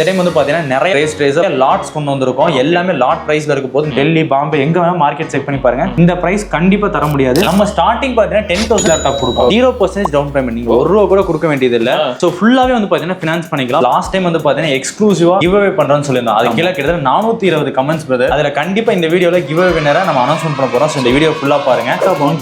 இந்த டைம் வந்து பாத்தீங்கன்னா நிறைய ரேசர் லாட்ஸ் கொண்டு வந்திருக்கோம். எல்லாமே லாட் பிரைஸ்ல இருக்க போது டெல்லி பாம்பே எங்க வேணா மார்க்கெட் செக் பண்ணி பாருங்க. இந்த பிரைஸ் கண்டிப்பா தர முடியாது. நம்ம ஸ்டார்டிங் பாத்தீங்கன்னா 10,000 லேப்டாப் கொடுப்போம். 0% டவுன் பேமெண்ட், நீங்க ₹1 கூட கொடுக்க வேண்டியது இல்ல. சோ ஃபுல்லாவே வந்து பாத்தீங்கன்னா ஃபினான்ஸ் பண்ணிக்கலாம். லாஸ்ட் டைம் வந்து பாத்தீங்கன்னா எக்ஸ்க்ளூசிவா கிவ் அவே பண்றோம்னு சொல்லியிருந்தோம். அது கீழே கிட்டத்தட்ட 420 கமெண்ட்ஸ் பிரதர். அதுல கண்டிப்பா இந்த வீடியோல கிவ் அவே வின்னரை நம்ம அனௌன்ஸ்மென்ட் பண்ண போறோம். இந்த வீடியோ ஃபுல்லா பாருங்க.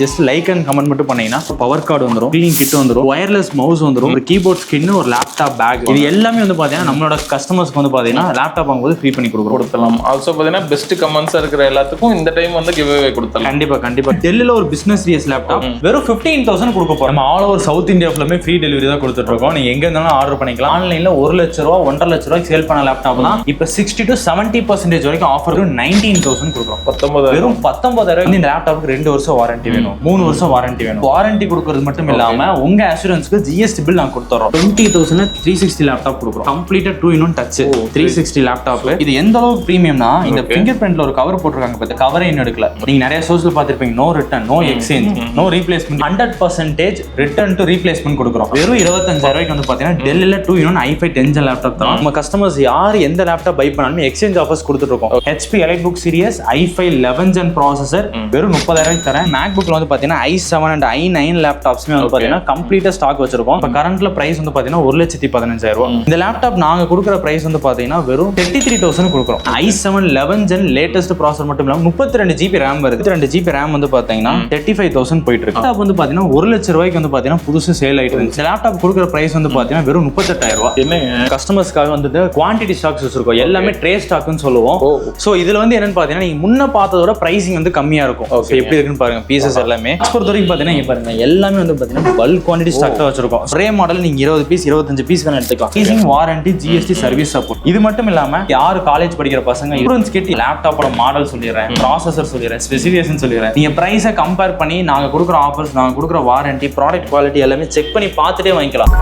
ஜஸ்ட் லைக் அண்ட் கமெண்ட் மட்டும் பண்ணீங்கன்னா பவர் கார்டு வந்துரும், க்ளீனிங் கிட் வந்துரும், வயர்லெஸ் மவுஸ் வந்துரும், ஒரு கீபோர்ட் ஸ்கின், ஒரு லேப்டாப் பேக். இது எல்லாமே வந்து பாத்தீங்கன்னா நம்மளோட கஸ்டமர்ஸ்க்கு வந்து பாத்தீங்கன்னா லேப்டாப் வாங்கும்போது ஃப்ரீ பண்ணி கொடுக்கலாம். ஆல்சோ பாத்தீங்கன்னா பெஸ்ட் கமெண்ட்ஸ் இருக்கிற எல்லாத்துக்கும் இந்த டைம் வந்து கிவ் அவே கொடுத்தலாம். கண்டிப்பா டெல்லில ஒரு பிசினஸ் சீரியஸ் லேப்டாப் வெறும் 15,000 கொடுக்க போறோம். நம்ம ஆல் ஓவர் சவுத் இந்தியா ஃபுல்லாமே ஃப்ரீ டெலிவரி தான் கொடுத்துட்டு இருக்கோம். நீங்க எங்க இருந்தாலும் ஆர்டர் பண்ணிக்கலாம். ஆன்லைன்ல ₹1,00,000 1.5 லட்சம் சேல் பண்ண லேப்டாப் தான் இப்ப 60 to 70% வரைக்கும் ஆஃபர் 19,000 கொடுக்குறோம். 19,000 வெறும் 19,000. இந்த லேப்டாப்புக்கு 2 வருஷம் வாரண்டி வேணும், 3 வருஷம் வாரண்டி வேணும். வாரண்டி கொடுக்கறது மட்டும் இல்லாம உங்க அஷூரன்ஸ்க்கு ஜிஎஸ்டி பில் நான் கொடுத்துறோம். 20,000 360 லேப்டாப் கொடுக்குறோம். கம்ப்ளீட்டா 2-in-1 டச் 360 லேப்டாப். இது எந்த அளவுக்கு பிரீமியம்னா இந்த ஃபிங்கர் பிரிண்ட்ல ஒரு கவர் போட்டுருக்காங்க. பார்த்து கவரே இன்னும் எடுக்கல. நீங்க நிறைய சோர்ஸ்ல பார்த்திருப்பீங்க, no return, no exchange, no replacement, 100% return to replacement கொடுக்குறோம். வெறும் 25,000 வந்து பாத்தீங்கன்னா டெல்லில 2-in-1 i5 10 Gen லேப்டாப் தான். நம்ம கஸ்டமர்ஸ் யார் எந்த லேப்டாப் பை பண்ணாலும் எக்ஸ்சேஞ்ச் ஆஃபர்ஸ் கொடுத்துட்டு இருக்கோம். HP EliteBook Series i5 11 Gen processor வெறும் 30,000 தரேன். MacBookல வந்து பாத்தீங்கன்னா i7 and i9 லேப்டாப்ஸ்மே வந்து பாத்தீங்கன்னா கம்ப்ளீட்டா ஸ்டாக் வச்சிருக்கோம். இப்ப கரண்ட்ல பிரைஸ் வந்து பாத்தீங்கன்னா ₹1,15,000. இந்த லேப்டாப் நாங்க கொடுக்குற பிரைஸ் வந்து பாத்தீங்கன்னா வெறும் 33,000 கொடுக்குறோம். i7 11 Gen லேட்டஸ்ட் ப்ராசஸர் மட்டும் இல்லாம 32 GB RAM வருது. 32 GB RAM வந்து பாத்தீங்கன்னா 35,000 போயிட்டு இருக்கு. லேப்டாப் வந்து பாத்தீங்கன்னா ₹1,00,000 வந்து பாத்தீங்கன்னா புதுசு சேல் ஆயிட்டு இருந்துச்சு. லேப்டாப் கொடுக்குற பிரைஸ் வந்து பாத்தீங்கன்னா வெறும் ₹38,000. என்னங்க கஸ்டமர்ஸ்க்காக வந்து குவான்டிட்டி ஸ்டாக்ஸ் வச்சிருக்கோம். எல்லாமே ட்ரே ஸ்டாக்னு சொல்லுவோம். சோ இதுல வந்து என்னன்னு பாத்தீங்கன்னா நீங்க முன்ன பார்த்ததோட பிரைசிங் வந்து கம்மியா இருக்கும். எப்படி இருக்குன்னு பாருங்க. பீசஸ் எல்லாமே பொறுத்த வரைக்கும் பாத்தீங்கன்னா இங்க பாருங்க எல்லாமே வந்து பாத்தீங்கன்னா பல்க் குவான்டிட்டி ஸ்டாக் தான் வச்சிருக்கோம். ஒரே மாடல் நீங்க 20 பீஸ் 25 பீஸ் வேணா எடுத்துக்கலாம். Leasing, warranty, GST, service support. இது மட்டும் இல்லாம யாரு காலேஜ் படிக்கிற பசங்க இன்சூரன்ஸ் கிட், லேப்டாப்போட மாடல் சொல்லிடுறேன், ப்ராசஸர் சொல்லிடுறேன், ஸ்பெசிஃபிகேஷன் சொல்லிடுறேன். நீங்க பிரைஸை கம்பேர் பண்ணி நாங்க கொடுக்குற ஆஃபர்ஸ், நாங்க கொடுக்குற வாரண்டி, ப்ராடக்ட் குவாலிட்டி எல்லாமே செக் பண்ணி பார்த்துட்டே வாங்கிக்கலாம்.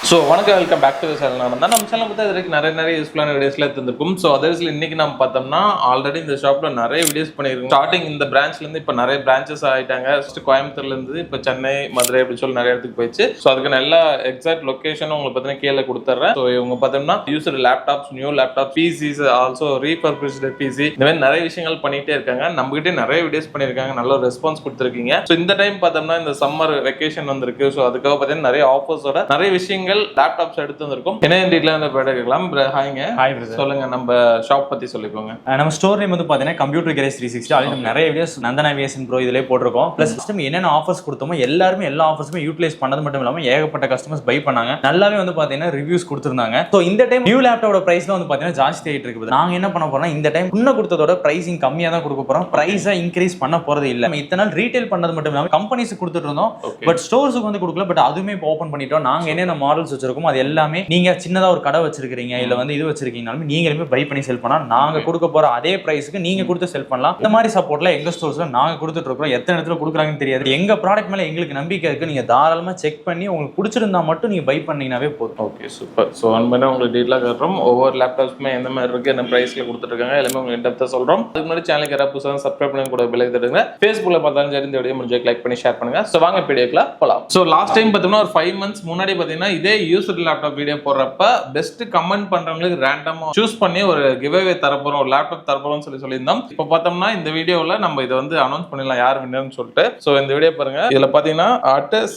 ஸோ வணக்கம், welcome back to the channel. நம்ம சேனல் பார்த்தா இதுக்கு நிறைய யூஸ்ஃபுல்லான வீடியோஸ்ல எடுத்துருக்கும். ஸோ அதர்ஸ்ல இன்னைக்கு நம்ம பார்த்தோம்னா ஆல்ரெடி இந்த ஷாப்ல நிறைய வீடியோஸ் பண்ணியிருக்கோம். ஸ்டார்டிங் இந்த பிரான்ச்ல இருந்து இப்போ நிறைய பிரான்ச்சஸ் ஆயிட்டாங்க. ஃபர்ஸ்ட் கோயம்புத்தூர்ல இருந்து இப்போ சென்னை, மதுரை அப்படி சொல்லி நிறைய இடத்துக்கு போயிடுச்சு. ஸோ அதுக்கு எல்லா எக்ஸாக்ட் லொகேஷனும் உங்களுக்கு பார்த்தீங்கன்னா கீழே கொடுத்துட்றேன். ஸோ இவங்க பார்த்தோம்னா used laptops, new laptop, PCs, also refurbished PC, இந்த மாதிரி நிறைய விஷயங்கள் பண்ணிட்டே இருக்காங்க. நம்ம கிட்டே நிறைய வீடியோஸ் பண்ணியிருக்காங்க, நல்ல ஒரு ரெஸ்பான்ஸ் கொடுத்துருக்கீங்க. ஸோ இந்த டைம் பார்த்தோம்னா இந்த சம்மர் வெக்கேஷன் வந்திருக்கு. ஸோ அதுக்காக பார்த்தீங்கன்னா நிறைய ஆஃபர்ஸோட நிறைய விஷயங்கள் லேப்டாப்ஸ் எடுத்து வந்திருக்கும். என்ன டீடைலா வந்து கேட்கலாம். ஹாய்ங்க. Hi brother. சொல்லுங்க, நம்ம ஷாப் பத்தி சொல்லிக்கோங்க. நம்ம ஸ்டோர் நேம் வந்து பாத்தீங்கன்னா கம்ப்யூட்டர் கேரேஜ் 360. அதுல நம்ம நிறைய வீடியோஸ் நந்தனா விஎஸ்என் ப்ரோ இதிலே போட்டிருக்கோம். பிளஸ் சிஸ்டம் என்னென்ன ஆஃபர்ஸ் கொடுத்தோமோ எல்லாருமே எல்லா ஆஃபர்ஸுமே யூட்டிலைஸ் பண்ணது மட்டும் இல்லாம ஏகப்பட்ட கஸ்டமர்ஸ் பை பண்ணாங்க. நல்லாவே வந்து பாத்தீங்கன்னா ரிவ்யூஸ் கொடுத்துருந்தாங்க. ஸோ இந்த டைம் நியூ லேப்டாப்போட பிரைஸ்ல வந்து பாத்தீங்கன்னா ஜாஸ்தி ஆயிட்டு இருக்கு. நாங்க என்ன பண்ண போறோம்னா இந்த டைம் முன்ன கொடுத்ததோட பிரைசிங் கம்மியா தான் கொடுக்க போறோம். பிரைஸை இன்க்ரீஸ் பண்ண போறது இல்ல. நம்ம இத்தனை நாள் ரீட்டைல் பண்ணது மட்டும் இல்லாம கம்பெனிஸ் கொடுத்துட்டு இருந்தோம். பட் ஸ்டோர்ஸுக்கு வந்து கொடுக்கல. பட் அதுவுமே இப்போ ஓப்பன் பண்ணிட்டோம். நாங்க என்னென்ன மாடல்ஸ் வச்சிருக்கோம் அது எல்லாமே நீங்க சின்னதா ஒரு கடை வச்சிருக்கீங்க, இல்ல வந்து இது வச்சிருக்கீங்கனாலும் நீங்களுமே பை பண்ணி செல் பண்ணா நாங்க கொடுக்க போற அதே பிரைஸ்க்கு நீங்க கொடுத்து செல் பண்ணலாம். இந்த மாதிரி சப்போர்ட்ல எங்க ஸ்டோர்ஸ்ல நாங்க கொடுத்துட்டு இருக்கோம். எத்தனை இடத்துல கொடுக்குறாங்கன்னு தெரியாது. எங்க ப்ராடக்ட் மேல எங்களுக்கு நம்பிக்கை இருக்கு. நீங்க தாராளமா செக் பண்ணி உங்களுக்கு பிடிச்சிருந்தா மட்டும் நீங்க பை பண்ணீங்கன்னாவே போதும். Okay, super. ஸோ அன்பனா உங்களுக்கு டீட்டெயிலாக காட்டுறோம். ஒவ்வொரு லேப்டாப்ஸ்மே எந்த மாதிரி இருக்கு, என்ன பிரைஸ்ல கொடுத்துருக்காங்க எல்லாமே உங்களுக்கு டெப்தா சொல்றோம். அதுக்கு முன்னாடி சேனலுக்கு யாராவது புதுசாக சப்ஸ்கிரைப் பண்ணி கூட பெல் தட்டுங்க. ஃபேஸ்புக்ல பார்த்தாலும் சரி இந்த வீடியோ முடிஞ்ச லைக் பண்ணி ஷேர் பண்ணுங்க. ஸோ வாங்க வீடியோக்குள்ள போலாம். ஸோ லாஸ்ட் டைம் பார்த்தோம்னா ஒரு 5 months முன்னாடி பார்த்தீங்கன்னா இதே யூஸ்டு லேப்டாப் வீடியோ போடுறப்ப பெஸ்ட் கமெண்ட் பண்றவங்களுக்கு ரேண்டமா சூஸ் பண்ணி ஒரு கிவ் அவே தரப்போறோம், ஒரு லேப்டாப் தரப்போறோம்னு சொல்லியிருந்தோம். இப்போ பார்த்தோம்னா இந்த வீடியோல நம்ம இதை வந்து அனௌன்ஸ் பண்ணிடலாம் யார் வின்னர்னு சொல்லிட்டு. ஸோ இந்த வீடியோ பாருங்க. இதுல பாத்தீங்கன்னா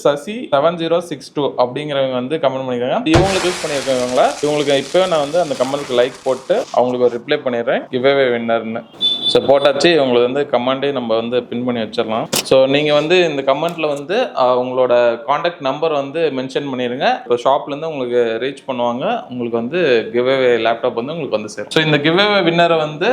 @sasi 7062 அப்படிங்கிறவங்க வந்து கமெண்ட் பண்ணிருக்காங்க. இவங்களுக்கு யூஸ் பண்ணிருக்காங்களா, இவங்களுக்கு இப்போ நான் வந்து அந்த கமெண்ட்க்கு லைக் போட்டு அவங்களுக்கு ஒரு ரிப்ளை பண்ணிடுறேன் கிவ் அவே வின்னர்னு. ஸோ போட்டாச்சு. இவங்களுக்கு வந்து கமெண்டே நம்ம வந்து பின் பண்ணி வச்சிடலாம். ஸோ நீங்க வந்து இந்த கமெண்ட்ல வந்து உங்களோட கான்டாக்ட் நம்பர் வந்து மென்ஷன் பண்ணிருங்க. இப்போ ஷாப்ல இருந்து உங்களுக்கு ரீச் பண்ணுவாங்க. உங்களுக்கு வந்து கிவ் அவே லேப்டாப் வந்து உங்களுக்கு வந்து சேரும். ஸோ இந்த கிவ் அவே வின்னரை வந்து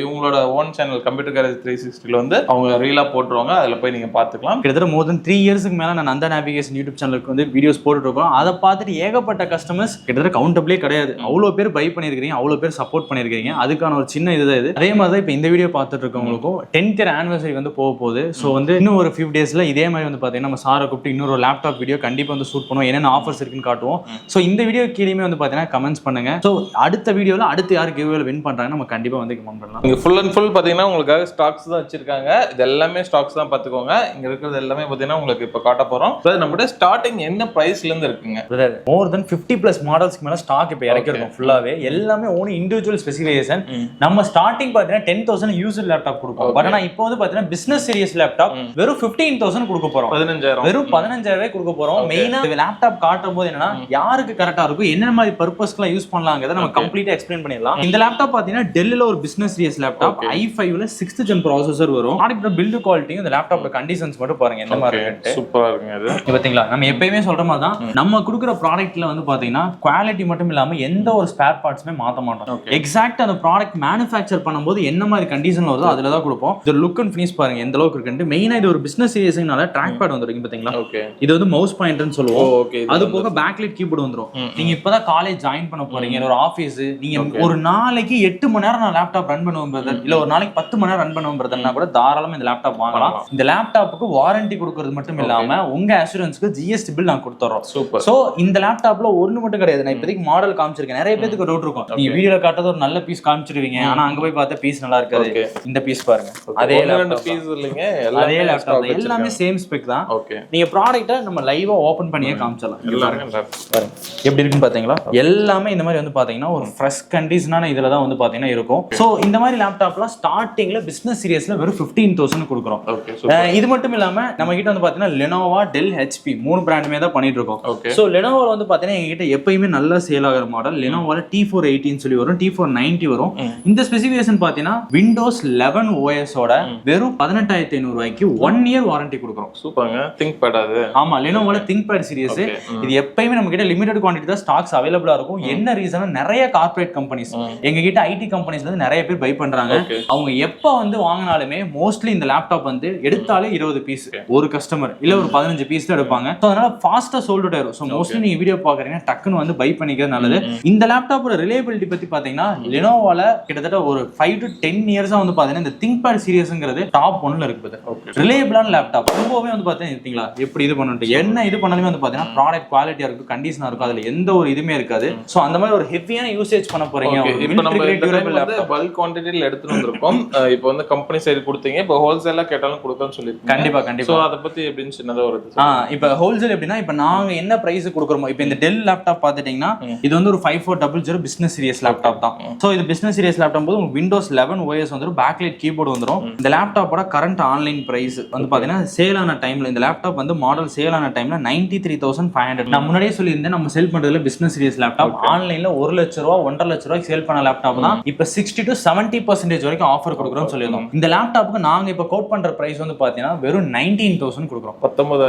இவங்களோட ஓன் சேனல் கம்ப்யூட்டர் கேரேஜ் 360 வந்து அவங்க ரீலா போட்டுருவாங்க. அதில் போய் நீங்க பார்த்துக்கலாம். கிட்டத்தட்ட மோர் தென் 3 இயர்ஸ்க்கு மேல நான் நந்தா நேவிகேஷன் யூடியூப் சேனலுக்கு வந்து வீடியோஸ் போட்டுட்டு இருக்கோம். அதை பார்த்துட்டு ஏகப்பட்ட கஸ்டமர்ஸ் கிட்டத்தட்ட கவுண்டபிளே கிடையாது. அவ்வளோ பேர் பை பண்ணியிருக்கீங்க, அவ்வளோ பேர் சப்போர்ட் பண்ணியிருக்கீங்க. அதுக்கான ஒரு சின்ன இதுதான் இது. அதே மாதிரி தான் இப்போ இந்த இந்த வீடியோ பார்த்துட்டு இருக்கவங்களுக்கும் 10th இயர் ஆனிவர்சரி வந்து போக போகுது. ஸோ வந்து இன்னும் ஒரு 5 டேஸ்ல இதே மாதிரி வந்து பார்த்தீங்கன்னா நம்ம சாரை கூப்பிட்டு இன்னொரு லேப்டாப் வீடியோ கண்டிப்பாக வந்து ஷூட் பண்ணுவோம். என்னென்ன ஆஃபர்ஸ் இருக்குன்னு காட்டுவோம். ஸோ இந்த வீடியோ கீழே வந்து பார்த்தீங்கன்னா கமெண்ட்ஸ் பண்ணுங்க. ஸோ அடுத்த வீடியோவில் அடுத்து யார் கிவ்வேல வின் பண்ணுறாங்க நம்ம கண்டிப்பாக வந்து கமெண்ட் பண்ணலாம். இங்கே ஃபுல் அண்ட் ஃபுல் பார்த்தீங்கன்னா உங்களுக்காக ஸ்டாக்ஸ் தான் வச்சிருக்காங்க. இது எல்லாமே ஸ்டாக்ஸ் தான் பார்த்துக்கோங்க. இங்கே இருக்கிறது எல்லாமே பார்த்தீங்கன்னா உங்களுக்கு இப்போ காட்ட போகிறோம். நம்மகிட்ட ஸ்டார்டிங் என்ன ப்ரைஸ்லேருந்து இருக்குங்க? மோர் தென் 50+ மாடல்ஸ்க்கு மேலே ஸ்டாக் இப்போ இறக்கிருக்கோம். ஃபுல்லாகவே எல்லாமே ஓன் இண்டிவிஜுவல் ஸ்பெசிஃபிகேஷன். நம்ம ஸ்டார்டிங் பார்த்தீங்கன்னா 10,000 யூசர் லேப்டாப் கொடுப்போம். பட் ஆனால் இப்போ வந்து பார்த்தீங்கன்னா பிசினஸ் சீரியஸ் லேப்டாப் வெறும் 15,000 கொடுக்க போறோம். 15,000 வெறும் 15,000 கொடுக்க போறோம். மெயினா லேப்டாப் காட்டும் போது என்னன்னா யாருக்கு கரெக்டா இருக்கும், என்ன மாதிரி பர்பஸ்க்குலாம் யூஸ் பண்ணலாங்கிறத நம்ம கம்ப்ளீட்டா எக்ஸ்பிளைன் பண்ணிடலாம். இந்த லேப்டாப் பார்த்தீங்கன்னா டெல்லில ஒரு பிசினஸ் சீரியஸ் லேப்டாப் i5ல 6th gen ப்ராசஸர் வரும். ப்ராடக்ட் பில்ட் குவாலிட்டியும் இந்த லேப்டாப்போட கண்டிஷன்ஸ் மட்டும் பாருங்க எந்த மாதிரி இருக்கு. சூப்பரா இருக்குங்க அது. பாத்தீங்களா, நம்ம எப்பயுமே சொல்ற மாதிரி தான் நம்ம கொடுக்குற ப்ராடக்ட்ல வந்து பாத்தீங்கன்னா குவாலிட்டி மட்டும் இல்லாம எந்த ஒரு ஸ்பேர் பார்ட்ஸுமே மாத்த மாட்டோம். எக்ஸாக்ட் அந்த ப்ராடக்ட் மேனுஃபேக்சர் பண்ணும்போது என்ன மாதிரி கண்டிஷன்ல வருதோ அதுல தான் கொடுப்போம். இது லுக் அண்ட் ஃபினிஷ் பாருங்க எந்த அளவுக்கு இருக்குன்னு. மெயினா இது ஒரு பிசினஸ் சீரியஸ்னால ட்ராக் பேட் வந்துருக்கு பாத்தீங்களா. இது வந்து மவுஸ் பாயிண்டர்னு சொல்லுவோம். அது போக பேக்லைட் கீபோர்டு வந்துரும். நீங்க இப்பதான் காலேஜ் ஜாயின் பண்ண போறீங்க, ஒரு ஆபீஸ், நீங்க ஒரு நாளைக்கு 8 மணி நேரம் நான் லேப்டாப் ரன் பண்ணுவேன் பிரதர், இல்ல ஒரு நாளைக்கு 10 மணி நேரம் ரன் பண்ணுவேன் பிரதர்னா கூட தாராளமா இந்த லேப்டாப் வாங்கலாம். இந்த லேப்டாப்புக்கு வாரண்டி கொடுக்கறது மட்டும் இல்லாம உங்க அஷூரன்ஸ்க்கு ஜிஎஸ்டி பில் நான் கொடுத்துறோம். சூப்பர். சோ இந்த லேப்டாப்ல ஒண்ணு மட்டும் கிடையாது. நான் இப்போதைக்கு மாடல் காமிச்சிருக்கேன். நிறைய பேருக்கு டவுட் இருக்கும், நீங்க வீடியோல காட்டுறது ஒரு நல்ல பீஸ் காமிச்சிருவீங்க, ஆனா அங்க போய் பார்த்தா பீஸ் நல்லா இருக்காது. இந்த பீஸ் பாருங்க, அதே பீஸ் இல்லைங்க, அதே லேப்டாப் எல்லாமே சேம் ஸ்பெக் தான். நீங்க ப்ராடக்ட்டை நம்ம லைவா ஓபன் பண்ணியே காமிச்சலாம். எப்படி இருக்குன்னு பாத்தீங்களா, எல்லாமே இந்த மாதிரி வந்து பாத்தீங்கன்னா ஒரு ஃப்ரெஷ் கண்டிஷனான இதுல தான் வந்து பாத்தீங்கன்னா இருக்கும். சோ இந்த மாதிரி லேப்டாப்லாம் ஸ்டார்டிங்ல பிசினஸ் சீரியஸ்ல வெறும் 15,000 கொடுக்குறோம். இது மட்டும் இல்லாம நம்ம கிட்ட வந்து பாத்தீங்கன்னா லெனோவா, டெல், ஹெச்பி 3 பிராண்டுமே தான் பண்ணிட்டு இருக்கோம். சோ லெனோவால வந்து பாத்தீங்கன்னா எங்க கிட்ட எப்பயுமே நல்லா சேல் ஆகிற மாடல் லெனோவால T480 சொல்லி வரும், T490 வரும். இந்த ஸ்பெசிஃபிகேஷன் பாத்தீங்கன்னா விண்டோஸ் 11 OS ஓட வெறும் 18,500 ரூபாய்க்கு 1 இயர் வாரண்டி கொடுக்குறோம். சூப்பர்ங்க. திங்க் பேட் அது. ஆமா, லெனோவால திங்க் பேட் சீரிஸ். இது எப்பயுமே நம்ம கிட்ட லிமிடெட் குவாண்டிட்டி தான் ஸ்டாக்ஸ் அவைலபிளா இருக்கும். என்ன ரீசன், நிறைய கார்ப்பரேட் கம்பெனிஸ் எங்க கிட்ட ஐடி கம்பெனிஸ்ல இருந்து நிறைய பேர் பை பண்றாங்க. அவங்க எப்ப வந்து வாங்கினாலுமே மோஸ்ட்லி இந்த லேப்டாப் வந்து எடுத்தாலே 20 பீஸ் ஒரு கஸ்டமர் இல்ல ஒரு 15 பீஸ் தான் எடுப்பாங்க. சோ அதனால ஃபாஸ்டா சோல்ட் அவுட் ஆயிரும். சோ மோஸ்ட்லி நீங்க வீடியோ பாக்குறீங்க டக்குன்னு வந்து பை பண்ணிக்கிறது நல்லது. இந்த லேப்டாப்போட ரிலையபிலிட்டி பத்தி பாத்தீங்கன்னா லெனோவால கிட்டத்தட்ட ஒரு 5 to 10 இயர்ஸா வந்து பாத்தீங்கன்னா இந்த திங்க் பேட் சீரிஸ்ங்கிறது டாப் 1ல இருக்குது. ரிலையபிளான லேப்டாப். ரொம்பவே வந்து பாத்தீங்கன்னா எப்படி இது பண்ணிட்டு என்ன இது பண்ணாலுமே வந்து பாத்தீங்கன்னா ப்ராடக்ட் குவாலிட்டியா இருக்கும், கண்டிஷனா இருக்கும், அதுல எந்த ஒரு இதுமே இருக்காது. சோ அந்த மாதிரி ஒரு ஹெவியான யூசேஜ் பண்ண போறீங்க. இப்போ நம்ம பல்க் குவாண்டிட்டில எடுத்துட்டு வந்திருக்கோம். இப்போ வந்து கம்பெனி சைடு கொடுத்தீங்க, இப்போ ஹோல்சேலா கேட்டாலும் கொடுக்கணும்னு சொல்லிருக்கீங்க. கண்டிப்பா கண்டிப்பா. சோ அத பத்தி எப்படின்னு சின்னதா ஒரு இப்போ ஹோல்சேல் எப்படின்னா, இப்போ நாங்க என்ன பிரைஸ் கொடுக்குறோமோ, இப்போ இந்த டெல் லேப்டாப் பாத்துட்டீங்கன்னா இது வந்து ஒரு 5400 பிசினஸ் சீரியஸ் லேப்டாப் தான். சோ இது பிசினஸ் சீரியஸ் லேப்டாப் போது உங்களுக்கு விண்டோஸ் 11 OS வந்துரும், பேக்லைட் கீபோர்டு வந்துரும். இந்த லேப்டாப்போட கரண்ட் ஆன்லைன் பிரைஸ் வந்து பாத்தீங்கன்னா சேல் ஆன டைம்ல இந்த லேப்டாப் வந்து மாடல் சேல் ஆன டைம்ல 93,500. நான் முன்னாடியே சொல்லியிருந்தேன், நம்ம செல் பண்றதுல பிசினஸ் சீரியஸ் லேப்டாப் ஆன்லைன்ல 1 லட்ச ரூபா 1.5 லட்ச ரூபாய்க்கு சேல் பண்ண லேப்டாப் தான் இப்போ 60 to 70% வரைக்கும் ஆஃபர் கொடுக்குறோம்னு சொல்லியிருந்தோம். இந்த லேப்டாப்புக்கு நாங்க இப்போ கோட் பண்ற பிரைஸ் வந்து பாத்தீங்கன்னா வெறும் 19,000 கொடுக்குறோம்.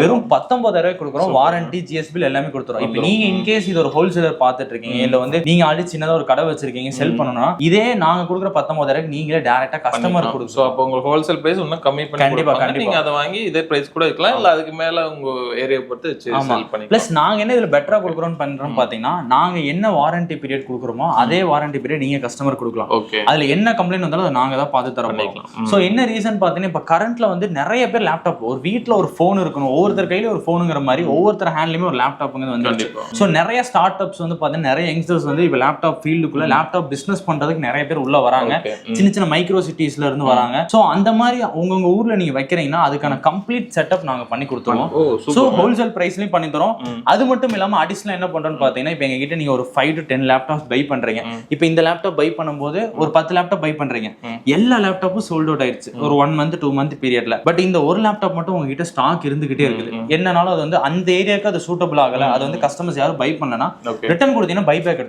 வெறும் 19,000 கொடுக்குறோம். வாரண்டி, ஜிஎஸ்பி பில் எல்லாமே கொடுத்துறோம். இப்போ நீங்க இன்கேஸ் இது ஒரு ஹோல்சேலர் பாத்துட்டு இருக்கீங்க, இல்ல வந்து நீங்க ஆல்ரெடி சின்னதா ஒரு கடை வச்சிருக்கீங்க செல் பண்ணனும்னா, இதே நாங்க கொடுக்குற 19,000 நீங்களே டைரக்டா கஸ்டமர் கொடுங்க. சோ அப்போ உங்களுக்கு ஹோல்சேல் பிரைஸ் இன்னும் கம்மி பண்ணி கண்டிப்பா நீங்க அதை வாங்கி இதே பிரைஸ் கூட இருக்கலாம், இல்ல அதுக்கு மேல உங்க ஏரியா பொறுத்து செல் பண்ணி. பிளஸ் நாங்க என்ன இதுல பெட்டரா கொடுக்குறோம்னு பண்றோம் பாத்தீங்கன்னா, நாங்க என்ன வாரண்டி பீரியட் கொடுக்குறோமோ அதே வாரண்டி பீரியட் நீங்க கஸ்டமர் கொடுக்கலாம். அதுல என்ன கம்ப்ளைண்ட் வந்தாலும் அதை நாங்க தான் பார்த்து தர முடியும். சோ என்ன ரீசன் பாத்தீங்கன்னா, இப்ப கரண்ட்ல வந்து நிறைய பேர் லேப்டாப், ஒரு வீட்ல ஒரு போன் இருக்கணும், ஒவ்வொருத்தர் கையில ஒரு போனுங்கிற மாதிரி ஒவ்வொருத்தர் ஹேண்ட்லயுமே ஒரு லேப்டாப்ங்க வந்து. சோ நிறைய ஸ்டார்ட் அப்ஸ் வந்து பாத்தீங்கன்னா, நிறைய யங்ஸ்டர்ஸ் வந்து இப்ப லேப்டாப் ஃபீல்டுக்குள்ள லேப்டாப் பிசினஸ் பண்றதுக்கு நிறைய பேர் உள்ள வராங்க. சின்ன சின்ன மைக்ரோ சிட்டிஸ்ல இருந்து வராங்க. சோ அந்த மாதிரி உங்க ஊர்ல நீங்க வைக்கிறீங்கன்னா அதுக்கான கம்ப்ளீட் செட்டப் நாங்க பண்ணி கொடுத்துருவோம். சோ ஹோல்சேல் பிரைஸ்லயும் பண்ணி தரோம். அது மட்டும் இல்லாம அடிஷனலா என்ன பண்றோம்னு பாத்தீங்கன்னா, இப்ப எங்க கிட்ட நீங்க ஒரு 5 to 10 லேப்டாப்ஸ் பை பண்றீங்க. இப்ப இந்த லேப்டாப் பை பண்ணும்போது ஒரு 10 லேப்டாப் பை பண்றீங்க, எல்லா லேப்டாப்பும் சோல்ட் அவுட் ஆயிடுச்சு ஒரு 1 month 2 month பீரியட்ல. பட் இந்த ஒரு லேப்டாப் மட்டும் உங்ககிட்ட ஸ்டாக் இருந்துகிட்டே இருக்குது. என்னனாலும் அது வந்து அந்த ஏரியாக்கு அது சூட்டபிள் ஆகல, அது வந்து கஸ்டமர்ஸ் யாரும் பை பண்ணலனா ரிட்டர்ன் கொடுத்தீங்கன்னா பை பேக்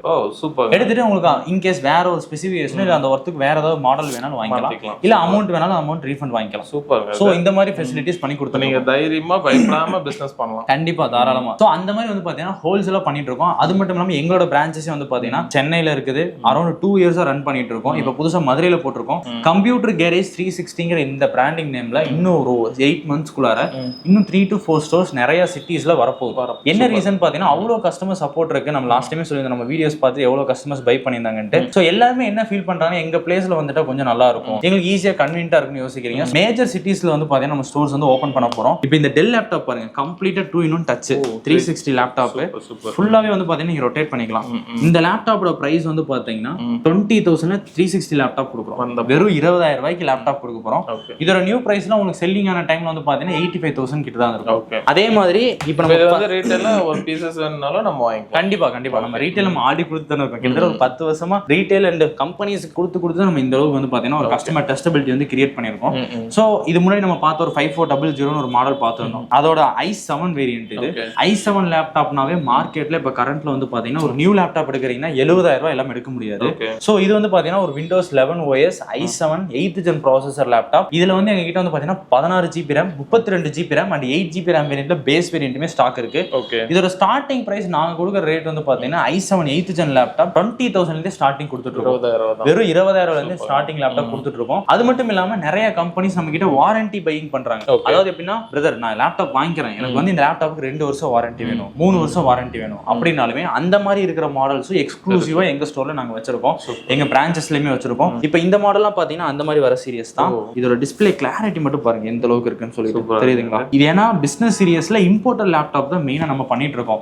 எடுத்துட்டு உங்களுக்கு இன்கேஸ் வேற ஒரு ஸ்பெசிஃபிகேஷன் இல்ல அந்த ஒர்க்குக்கு வேற ஏதாவது மாடல் வேணாலும் வாங்கிக்கலாம், இல்ல அமௌண்ட் வேணாலும் அமௌண்ட் ரீஃபண்ட் வாங்கிக்கலாம். சூப்பர். சோ இந்த மாதிரி ஃபெசிலிட்டிஸ் பண்ணி கொடுத்து நீங்க தைரியமா பயப்படாம பிசினஸ் பண்ணலாம். கண்டிப்பா தாராளமா. சோ அந்த மாதிரி வந்து பாத்தீங்கன்னா ஹோல்சேலா பண்ணிட்டு இருக்கோம். அது மட்டும் இல்லாம எங்களோட பிரான்ச்சஸ் வந்து பாத்தீங்கன்னா சென்னையில இருக்குது, அரௌண்ட் 2 இயர்ஸா ரன் பண்ணிட்டு இருக்கோம். இப்ப புதுசா மதுரையில போட்டிருக்கோம். கம்ப்யூட்டர் கேரேஜ் 360ங்கிற இந்த பிராண்டிங் நேம்ல இன்னும் ஒரு 8 monthsக்குள்ளார இன்னும் 3 to 4 ஸ்டோர்ஸ் நிறைய சிட்டிஸ்ல வரப்போகுது. என்ன ரீசன் பாத்தீங்கன்னா, அவ்வளவு கஸ்டமர் சப்போர்ட் இருக்கு. நம்ம லாஸ்ட் டைமே சொல்லியிருந்தோம், நம்ம வீடியோஸ் பார்த்து எவ்வளவு கஸ்டமர்ஸ் பை பண்ணியிருந்தாங்கன்ட்டு. சோ எல்லாருமே என்ன ஃபீல் பண்றாங்க, எங்க பிளேஸ்ல வந்துட்டா கொஞ்சம் கொஞ்சம் நல்லா இருக்கும், எங்களுக்கு ஈஸியா கன்வீனியன்ட்டா இருக்குன்னு யோசிக்கிறீங்க, மேஜர் சிட்டிஸ்ல வந்து பாத்தீங்கன்னா நம்ம ஸ்டோர்ஸ் வந்து ஓபன் பண்ண போறோம். இப்போ இந்த டெல் லேப்டாப் பாருங்க, கம்ப்ளீட்டா 2-in-1 டச் 360 லேப்டாப் ஃபுல்லாவே வந்து பாத்தீங்கன்னா நீங்க ரொட்டேட் பண்ணிக்கலாம். இந்த லேப்டாப்போட பிரைஸ் வந்து பாத்தீங்கன்னா 20,000 360 லேப்டாப் கொடுக்குறோம். வெறும் 20,000 ரூபாய்க்கு லேப்டாப் கொடுக்க போறோம். இதோட நியூ பிரைஸ்ல உங்களுக்கு செல்லிங் ஆன டைம்ல வந்து பாத்தீங்கன்னா 85,000 கிட்ட தான் இருக்கும். அதே மாதிரி இப்போ நம்ம வந்து ரீட்டைல்ல ஒரு பீசஸ் வேணும்னாலும் நம்ம வாங்கிக்கலாம். கண்டிப்பா நம்ம ரீட்டைல் நம்ம ஆடி கொடுத்து தானே இருக்கோம். கிட்டத்தட்ட ஒரு 10 வருஷமா ரீட்டைல் அண்ட் கம்பெனிஸ் கொடுத்து நம்ம இந்த அளவுக்கு வந்து பாத்தீங்கன்னா ஒரு கஸ்டமர் டெஸ்டபிலிட்டி வந்து கிரியேட் பண்ணிருக்கோம். சோ இது முன்னாடி நம்ம பார்த்த ஒரு 5400 ஒரு மாடல் பார்த்திருந்தோம். அதோட i7 வேரியன்ட் இது. i7 லேப்டாப்னாவே மார்க்கெட்ல இப்ப கரண்ட்ல வந்து பாத்தீங்கன்னா ஒரு நியூ லேப்டாப் எடுக்கிறீங்கன்னா 70,000 ரூபாய் எல்லாம் எடுக்க முடியாது. சோ இது வந்து பாத்தீங்கன்னா ஒரு Windows 11 OS i7 8th gen processor laptop. இதுல வந்து எங்க கிட்ட வந்து பாத்தீங்கன்னா 16 GB RAM 32 GB RAM and 8 GB RAM வேரியன்ட்ல பேஸ் வேரியன்ட்டுமே ஸ்டாக் இருக்கு. இதோட ஸ்டார்டிங் பிரைஸ் நாங்க கொடுக்குற ரேட் வந்து பாத்தீங்கன்னா i7 8th gen லேப்டாப் 20,000 ல ஸ்டார்டிங் கொடுத்துட்டு இருக்கோம். வெறும் 20,000 ல இருந்து ஸ்டார்டிங் லேப்டாப் கொடுத்துட்டு இருக்கோம். அது மட்டும் இல்லாம நிறைய கம்பெனிஸ் நம்ம கிட்ட வாரண்டி பையிங் பண்றாங்க. அதாவது எப்படின்னா பிரதர் நான் லேப்டாப் வாங்கிக்கிறேன், எனக்கு வந்து இந்த லேப்டாப்புக்கு 2 வருஷம் வாரண்டி வேணும், 3 வருஷம் வாரண்டி வேணும் அப்படின்னாலுமே அந்த மாதிரி இருக்கிற மாடல்ஸும் எக்ஸ்க்ளூசிவா எங்க ஸ்டோர்ல நாங்க வச்சிருக்கோம், எங்க பிரான்ச்சஸ்லயுமே வச்சிருக்கோம். இப்போ இந்த மாடல்லாம் பாத்தீங்கன்னா அந்த மாதிரி வர சீரியஸ் தான். இதோட டிஸ்பிளே கிளாரிட்டி மட்டும் பாருங்க எந்த அளவுக்கு இருக்குன்னு சொல்லி தெரியுதுங்களா. இது ஏன்னா பிசினஸ் சீரியஸ்ல இம்போர்ட்டட் லேப்டாப் தான் மெயினா நம்ம பண்ணிட்டு இருக்கோம்.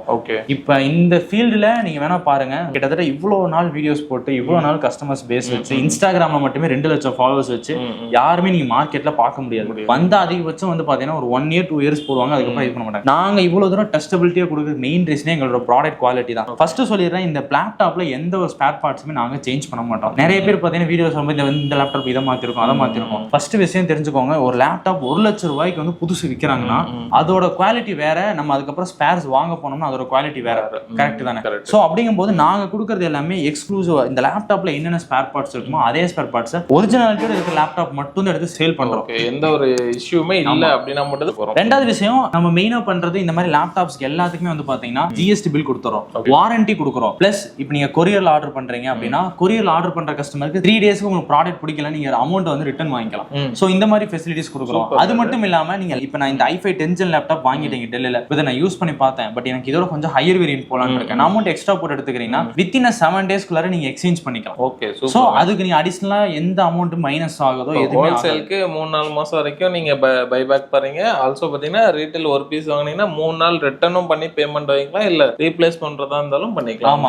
இப்போ இந்த ஃபீல்டுல நீங்க வேணா பாருங்க, கிட்டத்தட்ட இவ்வளவு நாள் வீடியோஸ் போட்டு இவ்வளவு நாள் கஸ்டமர்ஸ் பேஸ் வச்சு இன்ஸ்டாகிராம்ல மட்டுமே 2 லட்சம் ஃபாலோவர்ஸ் வச்சு யாருமே நீங்க மார்க்கெட்ல பார்க்க முடியாது. வந்த அதிகபட்சம் வந்து பாத்தீங்கன்னா ஒரு 1 year 2 years போடுவாங்க, அதுக்கப்புறம் இது பண்ண மாட்டாங்க. நாங்க இவ்வளவு தூரம் டெஸ்டபிலிட்டியா கொடுக்குற மெயின் ரீசனே எங்களோட ப்ராடக்ட் குவாலிட்டி தான். ஃபர்ஸ்ட் சொல்லிடுறேன், இந்த லேப்டாப்ல எந்த ஒரு ஸ்பேர் பார்ட்ஸுமே நாங்க சேஞ்ச் பண்ண மாட்டோம். நிறைய பேர் பாத்தீங்கன்னா வீடியோஸ் இந்த லேப்டாப் இதை மாத்திருக்கோம் அதை மாத்திருக்கோம். ஃபர்ஸ்ட் விஷயம் தெரிஞ்சுக்கோங்க, ஒரு லேப்டாப் 1 லட்சம் ரூபாய்க்கு வந்து புதுசு விற்கிறாங்கன்னா அதோட குவாலிட்டி வேற, நம்ம அதுக்கப்புறம் ஸ்பேர்ஸ் வாங்க போனோம்னா அதோட குவாலிட்டி வேற. கரெக்ட் தானே? சோ அப்படிங்கும் போது நாங்க கொடுக்கறது எல்லாமே எக்ஸ்க்ளூசிவா இந்த லேப்டாப்ல என்னென்ன ஸ்பேர் பார்ட்ஸ் இருக்குமோ அதே ஸ்பேர் பார்ட்ஸ் ஒரிஜினாலிட்டியோட இருக்கிற லேப்டாப் மட்டும் தான் எடுத்து சேல் பண்றோம். எந்த ஒரு இஷ்யூமே இல்ல அப்படினா மட்டும் போறோம். ரெண்டாவது விஷயம், நம்ம மெயினா பண்றது இந்த மாதிரி லேப்டாப்ஸ்க்கு எல்லாத்துக்குமே வந்து பாத்தீங்கன்னா ஜிஎஸ்டி பில் கொடுத்துறோம், வாரண்டி கொடுக்குறோம். பிளஸ் இப்போ நீங்க கொரியர்ல ஆர்டர் பண்றீங்க அப்படின்னா கொரியர்ல ஆர்டர் பண்ற கஸ்டமருக்கு 3 டேஸ்க்கு உங்களுக்கு ப்ராடக்ட் பிடிக்கல நீங்க அமௌண்ட் வந்து ரிட்டர்ன் வாங்கிக்கலாம். சோ இந்த மாதிரி ஃபெசிலிட்டிஸ் கொடுக்குறோம். அது மட்டும் இல்லாம நீங்க இப்போ நான் இந்த i5 10th gen லேப்டாப் வாங்கிட்டீங்க டெல்லில, இதை நான் யூஸ் பண்ணி பார்த்தேன், பட் எனக்கு இதோட கொஞ்சம் ஹையர் வேரியன்ட் போலான்னு இருக்கேன், அமௌண்ட் எக்ஸ்ட்ரா போட்டு எடுத்துக்கிறீங்கன்னா வித்தின் 7 டேஸ்க்குள்ளார நீங்க எக்ஸ்சேஞ்ச் பண்ணிக்கலாம். ஓகே, சோ அதுக்கு நீங்க அடிஷனலா எந்த அமௌண்ட் மைனஸ் ஆகுதோ எதுவுமே ஹோல்சேலுக்கு 3-4 மாசம் வரைக்கும் நீங்க பை பேக் பண்றீங்க. ஆல்சோ பாத்தீங்கன்னா ரீட்டைல் ஒரு பீஸ் வாங்குனீங்கன்னா 3 நாள் ரிட்டர்னும் பண்ணி பேமெண்ட் வாங்கிக்கலாம், இல்ல ரீப்ளேஸ் பண்றதா இருந்தாலும் பண்ணிக்கலாம்.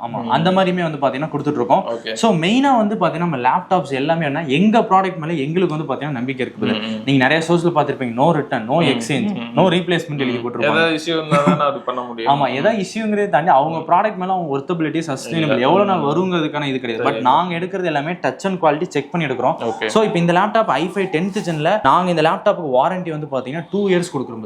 ஆமா அந்த மாதிரியுமே வந்து பாத்தீங்கன்னா கொடுத்துட்டு இருக்கோம். சோ மெயினா வந்து பாத்தீங்கன்னா நம்ம லேப்டாப்ஸ் எல்லாமே என்ன எங்க ப்ராடக்ட் மேல எங்களுக்கு வந்து பாத்தீங்கன்னா நம்பிக்கை இருக்குது. நீங்க நிறைய சோர்ஸ்ல பாத்திருப்பீங்க, no return, no exchange, no replacement எழுதி போட்டுருப்பாங்க. ஏதாவது இஷ்யூ இருந்தா தான் அது பண்ண முடியும். ஆமா, ஏதாவது இஷ்யூங்கிறத தாண்டி அவங்க ப்ராடக்ட் மேல அவங்க ஒர்த்தபிலிட்டி சஸ்டைனபிள் எவ்வளவு நாள் வருங்கிறதுக்கான இது கிடையாது. பட் நாங்க எடுக்கிறது எல்லாமே டச் அண்ட் குவாலிட்டி செக் பண்ணி எடுக்கிறோம். சோ இப்போ இந்த லேப்டாப் i5 10th genல நாங்க இந்த லேப்டாப்புக்கு வாரண்டி வந்து பாத்தீங்கன்னா 2 years கொடுக்குறோம்.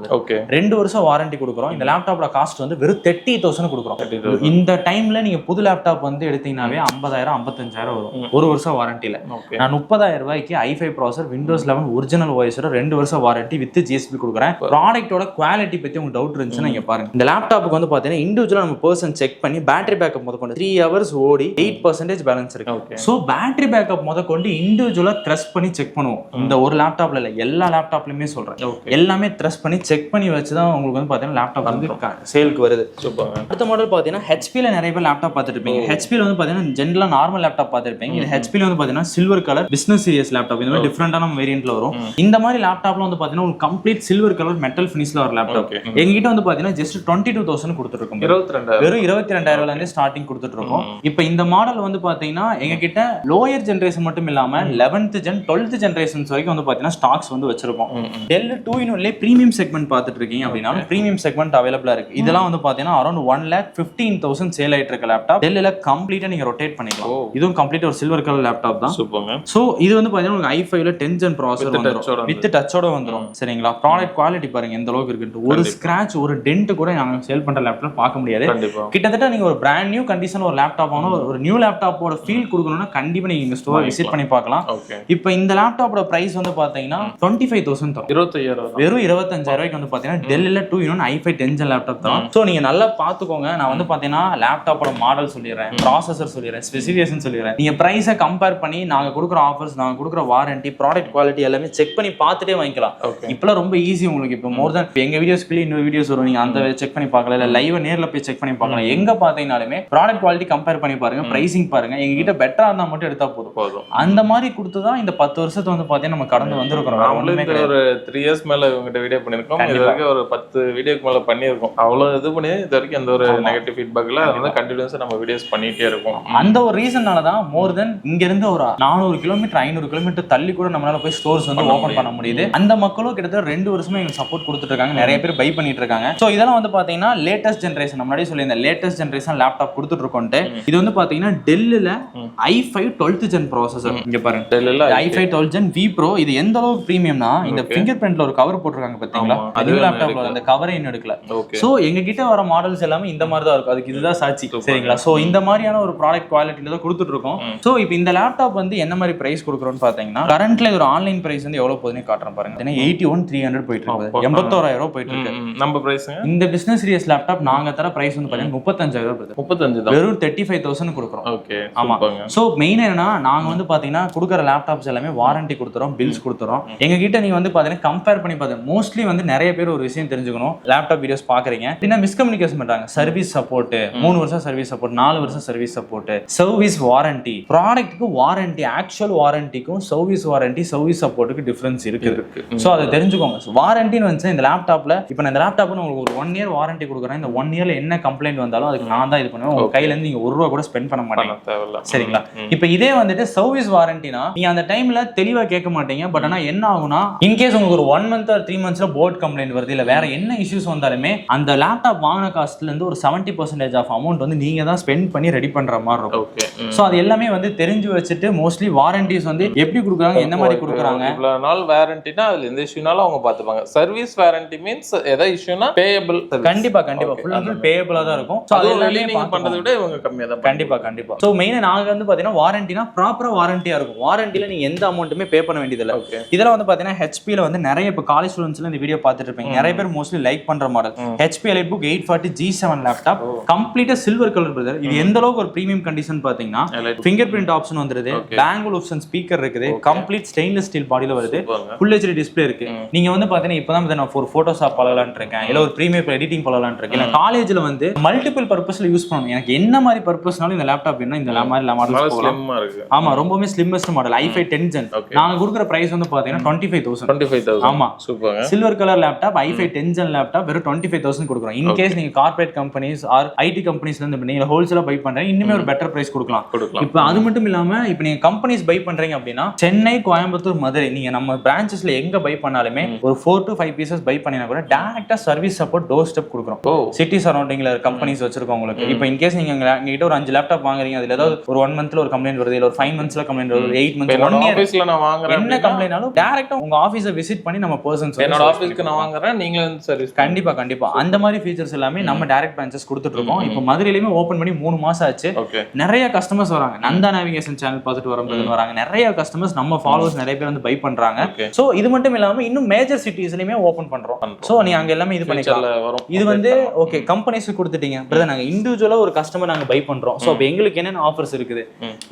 2 வருஷம் வாரண்டி கொடுக்குறோம். இந்த லேப்டாப்போட காஸ்ட் வந்து வெறும் 30,000 கொடுக்குறோம். இந்த டைம்ல நீங்க புது லேப்டாப் வந்து எடுத்தீங்கன்னாவே 50,000 55,000 வரும் 1 வருஷம் வாரண்டியில. நான் 30,000 ரூபாய்க்கு i5 ப்ராசஸர் விண்டோஸ் 11 ஒரிஜினல் ஓஎஸோட 2 வருஷம் வாரண்டி வித் ஜிஎஸ்பி கொடுக்குறேன். ப்ராடக்ட்டோட குவாலிட்டி பத்தி உங்களுக்கு டவுட் இருந்துச்சுன்னா இங்க பாருங்க, இந்த லேப்டாப்புக்கு வந்து பாத்தீங்கன்னா இண்டிவிஜுவலா நம்ம பர்சன் செக் பண்ணி பேட்டரி பேக்கப் முதற்கொண்டு 3 hours ஓடி 8% பேலன்ஸ் இருக்கு. சோ பேட்டரி பேக்கப் முதற்கொண்டு இண்டிவிஜுவலா த்ரஸ்ட் பண்ணி செக் பண்ணுவோம். இந்த ஒரு லேப்டாப்ல இல்ல, எல்லா லேப்டாப்லயுமே சொல்றேன், எல்லாமே த்ரஸ்ட் பண்ணி செக் பண்ணி வச்சுதான் உங்களுக்கு வந்து பாத்தீங்கன்னா லேப்டாப் வந்து சேலுக்கு வருது. அடுத்த மாடல் பாத்தீங்கன்னா ஹெச்பில நிறைய பேர் லேப்டாப் பார்த்துட்டு இருப்பீங்க. ஹெச்பில வந்து பாத்தீங்கன்னா ஜென்ரலா நார்மல் லேப்டாப் பார்த்துருப்பீங்க. இது ஹெச்பில வந்து பாத்தீங்கன்னா silver colour business series laptop, இந்த மாதிரி டிஃபரெண்டான வேரியன்ட்ல வரும். இந்த மாதிரி லேப்டாப்ல வந்து பாத்தீங்கன்னா ஒரு கம்ப்ளீட் சில்வர் கலர் மெட்டல் ஃபினிஷ்ல ஒரு லேப்டாப் எங்ககிட்ட வந்து பாத்தீங்கன்னா ஜஸ்ட் 22,000 கொடுத்துட்டு இருக்கோம். வெறும் 22,000 இருந்து ஸ்டார்டிங் கொடுத்துட்டு இருக்கோம். இப்போ இந்த மாடல் வந்து பாத்தீங்கன்னா எங்க கிட்ட லோயர் ஜெனரேஷன் மட்டும் இல்லாம 11th gen 12th generations வரைக்கும் வந்து பாத்தீங்கன்னா ஸ்டாக்ஸ் வந்து வச்சிருக்கோம். டெல் 2-in-1 பிரீமியம் செக்மெண்ட் பார்த்துட்டு இருக்கீங்க அப்படின்னா பிரீமியம் செக்மெண்ட் அவைலபிளா இருக்கு. இதெல்லாம் வந்து பாத்தீங்கன்னா அரௌண்ட் 1,15,000 சேல் ஆயிட்டு இருக்க லேப்டாப். டெல்ல கம்ப்ளீட்டா நீங்க ரொட்டேட் பண்ணிக்கலாம். இதுவும் கம்ப்ளீட் ஒரு சில்வர் கலர் லேப்டாப் தான். சோ இது வந்து பாத்தீங்கன்னா உங்களுக்கு i5ல 10th gen ப்ராசஸர் வந்துரும் வித் டச்சோட வந்துரும். சரிங்களா? ப்ராடக்ட் குவாலிட்டி பாருங்க எந்த அளவுக்கு இருக்குன்னு. ஒரு ஸ்கிராட்ச் ஒரு டென்ட் கூட நாங்க சேல் பண்ற லேப்டாப் பார்க்க முடியாது. கிட்டத்தட்ட நீங்க ஒரு பிராண்ட் நியூ கண்டிஷன் ஒரு லேப்டாப் ஆனோ ஒரு நியூ லேப்டாப்போட ஃபீல் கொடுக்கணும்னா கண்டிப்பா நீங்க இந்த ஸ்டோர் விசிட் பண்ணி பார்க்கலாம். இப்போ இந்த லேப்டாப்போட பிரைஸ் வந்து பாத்தீங்கன்னா 25,000 தரும். 25,000 வெறும் 25,000 ரூபாய்க்கு வந்து பாத்தீங்கன்னா டெல்ல 2-in-1 i5 10th gen laptop தான். சோ நீங்க நல்லா பாத்துக்கோங்க. நான் வந்து பாத்தீங்கன்னா லேப்டாப்போட மாடல் சொல்லிடுறேன், ப்ராசஸர் சொல்லிடுறேன், ஸ்பெசிஃபிகேஷன் சொல்லிடுறேன். நீங்க பிரைஸை கம்பேர் பண்ணி நாங்க கொடுக்குற ஆஃபர்ஸ், நாங்க கொடுக்குற வாரண்டி, ப்ராடக்ட் குவாலிட்டி எல்லாமே செக் பண்ணி பார்த்துட்டே வாங்கிக்கலாம். இப்பெல்லாம் ரொம்ப ஈஸி உங்களுக்கு. இப்போ மோர் தென் எங்க வீடியோஸ்க்கு இன்னொரு வீடியோஸ் வரும், நீங்க அந்த செக் பண்ணி பார்க்கலாம், இல்ல லைவ் நேர்ல போய் செக் பண்ணி பார்க்கலாம். எங்க பாத்தீங்கன்னாலுமே ப்ராடக்ட் குவாலிட்டி கம்பேர் பண்ணி பாருங்க, பிரைசிங் பாருங்க. எங்க கிட்ட பெட்டரா இருந்தா மட்டும் எடுத்தா போதும். அந்த மாதிரி கொடுத்துதான் இந்த 10 வருஷத்தை வந்து பாத்தீங்கன்னா நம்ம கடந்து வந்திருக்கிறோம். ஒரு 3 இயர்ஸ் மேல இவங்ககிட்ட வீடியோ பண்ணிருக்கோம். இது வரைக்கும் ஒரு 10 வீடியோக்கு மேல பண்ணிருக்கோம். அவ்வளவு இது பண்ணி இது வரைக்கும் எந்த ஒரு நெகட்டிவ் ஃபீட்பேக்ல அதனால கண்டினியூஸா நம்ம வீடியோஸ் பண்ணிட்டே இருக்கோம். அந்த ஒரு ரீசன்னாலதான் மோர் தென் இங்க இருந்து ஒரு 400 கிலோமீட்டர் 500 கிலோமீட்டர் தள்ளி கூட நம்மளால போய் ஸ்டோர்ஸ் வந்து ஓபன் பண்ண முடியுது. அந்த மக்களும் கிட்டத்தட்ட 2 வருஷமா எங்களுக்கு சப்போர்ட் கொடுத்துட்டு இருக்காங்க. நிறைய பேர் பை பண்ணிட்டு இருக்காங்க. சோ இதெல்லாம் வந்து பாத்தீங்கன்னா லேட்டஸ்ட் ஜெனரேஷன், முன்னாடி சொல்லி இந்த லேட்டஸ்ட் ஜெனரேஷன் லேப்டாப் கொடுத்துட்டு இருக்கோம்ட்டு. இது வந்து பாத்தீங்கன்னா டெல்லில i5 12th gen ப்ராசஸர். இங்க பாருங்க, டெல்லில i5 12th gen V Pro. இது எந்த அளவுக்கு பிரீமியம்னா இந்த ஃபிங்கர் பிரிண்ட்ல ஒரு கவர் போட்டுருக்காங்க பாத்தீங்களா, அது லேப்டாப்ல அந்த கவரே இன்னும் எடுக்கல. சோ எங்க கிட்ட வர மாடல்ஸ் எல்லாமே இந்த மாதிரி தான் இருக்கும். அதுக்கு இதுதான் சாட்சி, சரிங்களா? சோ இந்த மாதிரியான ஒரு ப்ராடக்ட் குவாலிட்டில தான் கொடுத்துட்டு இருக்கோம். சோ இப்போ இந்த லேப்டாப் வந்து என்ன மாதிரி பிரைஸ் கொடுக்குறோம்னு பாத்தீங்கன்னா, கரண்ட்ல ஒரு ஆன்லைன் பிரைஸ் வந்து எவ்வளவு போகுதுன்னு காட்டுறேன் பாருங்க. 81,300 போயிட்டு இருக்கு, 81,000 போயிட்டு இருக்கு. நம்ம பிரைஸ் இந்த பிசினஸ் சீரிஸ் லேப்டாப் நாங்க தர பிரைஸ் வந்து பாத்தீங்கன்னா 35,000. 35 தான், வெறும் 35,000 கொடுக்குறோம். ஓகே, ஆமா. சோ மெயின் என்னன்னா, நாங்க வந்து பாத்தீங்கன்னா கொடுக்குற லேப்டாப்ஸ் எல்லாமே வாரண்டி கொடுத்துறோம், பில்ஸ் கொடுத்துறோம். எங்க கிட்ட நீங்க வந்து பாத்தீங்கன்னா கம்பேர் பண்ணி பாத்தீங்க, மோஸ்ட்லி வந்து நிறைய பேர் ஒரு விஷயம் தெரிஞ்சுக்கணும், லேப்டாப் வீடியோஸ் பாக்குறீங்க அப்படின்னா மிஸ்கம்யூனிகேஷன் பண்றாங்க. சர்வீஸ் சப்போர்ட் 3 வருஷம் சர்வீஸ் சப்போர்ட், 4 வருஷம் சர்வீஸ் சப்போர்ட், சர்வீஸ் வாரண்டி, ப்ராடக்ட்டுக்கு வாரண்டி, ஆக்சுவல் வாரண்டிக்கும் சர்வீஸ் வாரண்டி சர்வீஸ் சப்போர்ட்டுக்கு டிஃபரன்ஸ் இருக்கு. சோ அதை தெரிஞ்சுக்கோங்க. வாரண்டின்னு வந்து இந்த லேப்டாப்ல இப்ப நான் இந்த லேப்டாப்ல உங்களுக்கு ஒரு 1 இயர் வாரண்டி கொடுக்குறேன். இந்த 1 இயர்ல என்ன கம்ப்ளைண்ட் வந்தாலும் அதுக்கு நான் தான் இது பண்ணுவேன். உங்க கையில இருந்து நீங்க ₹1 கூட ஸ்பெண்ட் பண்ண மாட்டீங்க, சரிங்களா? இப்ப இதே வந்துட்டு சர்வீஸ் வாரண்டினா நீங்க அந்த டைம்ல தெளிவா கேட்க மாட்டீங்க. பட் ஆனா என்ன ஆகும்னா, இன்கேஸ் உங்களுக்கு ஒரு 1 month or 3 monthsல போர்ட் கம்ப்ளைண்ட் வருது, இல்ல வேற என்ன இஷ்யூஸ் வந்தாலுமே அந்த லேப்டாப் வாங்கின காஸ்ட்ல இருந்து ஒரு 70% ஆஃப் அமௌண்ட் வந்து நீங்க தான் ஸ்பெண்ட் பண்ணி ரெடி பண்ற மாதிரி இருக்கும். சோ அது எல்லாமே வந்து தெரிஞ்சு வச்சுட்டு மோஸ்ட்லி வாரண்டிஸ் வந்து எப்படி கொடுக்குறாங்க, என்ன மாதிரி கொடுக்குறாங்க. இவ்வளவு நாள் வாரண்டினா அதுல எந்த இஷ்யூனாலும் அவங்க பாத்துப்பாங்க. சர்வீஸ் வாரண்டி மீன்ஸ் ஏதா இஷ்யூனா பேயபிள். கண்டிப்பா ஃபுல் அண்ட் ஃபுல் பேயபிளா தான் இருக்கும். சோ அது எல்லாமே நீங்க பண்றதை விட இவங்க கம்மியா தான். கண்டிப்பா. சோ மெயினா நாங்க வந்து பாத்தீங்கன்னா வாரண்டினா ப்ராப்பரா வாரண்டியா இருக்கும். வாரண்டில நீங்க எந்த அமௌண்ட்டுமே பே பண்ண வேண்டியது இல்ல. இதெல்லாம் வந்து பாத்தீங்கன்னா ஹெச்பில வந்து நிறைய இப்ப காலேஜ் ஸ்டூடண்ட்ஸ்ல இந்த வீடியோ பார்த்துட்டு இருப்பீங்க. நிறைய பேர் மோஸ்ட்லி லைக் பண்ற model HP EliteBook 840 G7 laptop, கம்ப்ளீட்டா சில்வர் கலர் பிரதர். இது எந்த அளவுக்கு ஒரு பிரீமியம் கண்டிஷன் பாத்தீங்கன்னா, ஃபிங்கர் பிரிண்ட் ஆப்ஷன் வந்துருது, பேங்கிள் ஆப்ஷன் ஸ்பீக்கர் இருக்குது, கம்ப்ளீட் ஸ்டெயின்லெஸ் ஸ்டீல் பாடியில வருது, ஃபுல் HD டிஸ்ப்ளே இருக்கு. நீங்க வந்து பாத்தீங்கன்னா இப்பதான் நான் ஒரு போட்டோஷாப் பழகலான்னு இருக்கேன், இல்ல ஒரு பிரீமியம் எடிட்டிங் பழகலான்னு இருக்கேன், இல்ல காலேஜ்ல வந்து மல்டிபிள் பர்பஸ்ல யூஸ் பண்ணணும், எனக்கு என்ன மாதிரி பர்பஸ்னாலும் இந்த லேப்டாப் வேணும். இந்த மாதிரி மாடல்ஸ் ஸ்லிம்மா இருக்கு. ஆமா, ரொம்பவே slimmest model i5 10th gen. நாங்க கொடுக்குற பிரைஸ் வந்து பாத்தீங்கன்னா 25,000. ஆமா, super. Silver colour laptop i5 10th gen laptop வெறும் 25,000 கொடுக்குறோம். இன் கேஸ் நீங்க கார்ப்பரேட் கம்பெனிஸ் ஆர் ஐடி கம்பெனிஸ்ல இருந்து நீங்க ஹோல்சேலா பை பண்றீங்க, இன்னுமே ஒரு பெட்டர் பிரைஸ் கொடுக்கலாம். இப்போ அது மட்டும் இல்லாம இப்போ நீங்க கம்பெனிஸ் பை பண்றீங்க அப்படின்னா சென்னை, கோயம்புத்தூர், மதுரை நீங்க நம்ம பிரான்ச்சஸ்ல எங்க பை பண்ணாலுமே ஒரு 4 to 5 பீசஸ் பை பண்ணினா கூட டைரக்டா சர்வீஸ் சப்போர்ட் டோர் ஸ்டெப் கொடுக்குறோம். சிட்டி சரௌண்டிங்ல கம்பெனிஸ் வச்சிருக்கவங்களுக்கு இப்போ இன் கேஸ் நீங்க எங்ககிட்ட ஒரு 5 லேப்டாப் வாங்குறீங்க, அதுல ஏதாவது ஒரு 1 monthல ஒரு கம்ப்ளைண்ட் வருது, இல்ல ஒரு 5 monthsல கம்ப்ளைண்ட் வருது, 8 months, 1 year ஆபீஸ்ல நான் வாங்குறேன், என்ன கம்ப்ளைண்ட்னாலும் டைரக்டா உங்க ஆபீஸை விசிட் பண்ணி நம்ம பர்சன்ஸ் என்னோட ஆபீஸ்க்கு நான் வாங்குறேன், நீங்க வந்து சர்வீஸ். கண்டிப்பா அந்த மாதிரி ஃபீச்சர்ஸ் எல்லாமே நம்ம டைரக்ட் பிரான்ச்சஸ் கொடுத்துட்டு இருக்கோம். இப்போ மதுரையிலுமே ஓபன் பண்ணி 3 மாசம் ஆச்சு. நிறைய கஸ்டமர்ஸ் வராங்க, நந்தா நேவிகேஷன் சேனல் பார்த்துட்டு வராங்க. நிறைய கஸ்டமர்ஸ் நம்ம ஃபாலோவர்ஸ் நிறைய பேர் வந்து பை பண்றாங்க. சோ இது மட்டும் இல்லாம இன்னும் மேஜர் சிட்டிஸ்லயுமே ஓபன் பண்றோம். சோ நீங்க அங்க எல்லாமே இது பண்ணிக்கலாம். இது வந்து ஓகே கம்பெனிஸ்க்கு கொடுத்துட்டீங்க பிரதர், நாங்க இண்டிவிஜுவலா ஒரு கஸ்டமர் நாங்க பை பண்றோம். சோ அப்ப எங்களுக்கு என்னென்ன ஆஃபர்ஸ் இருக்குது?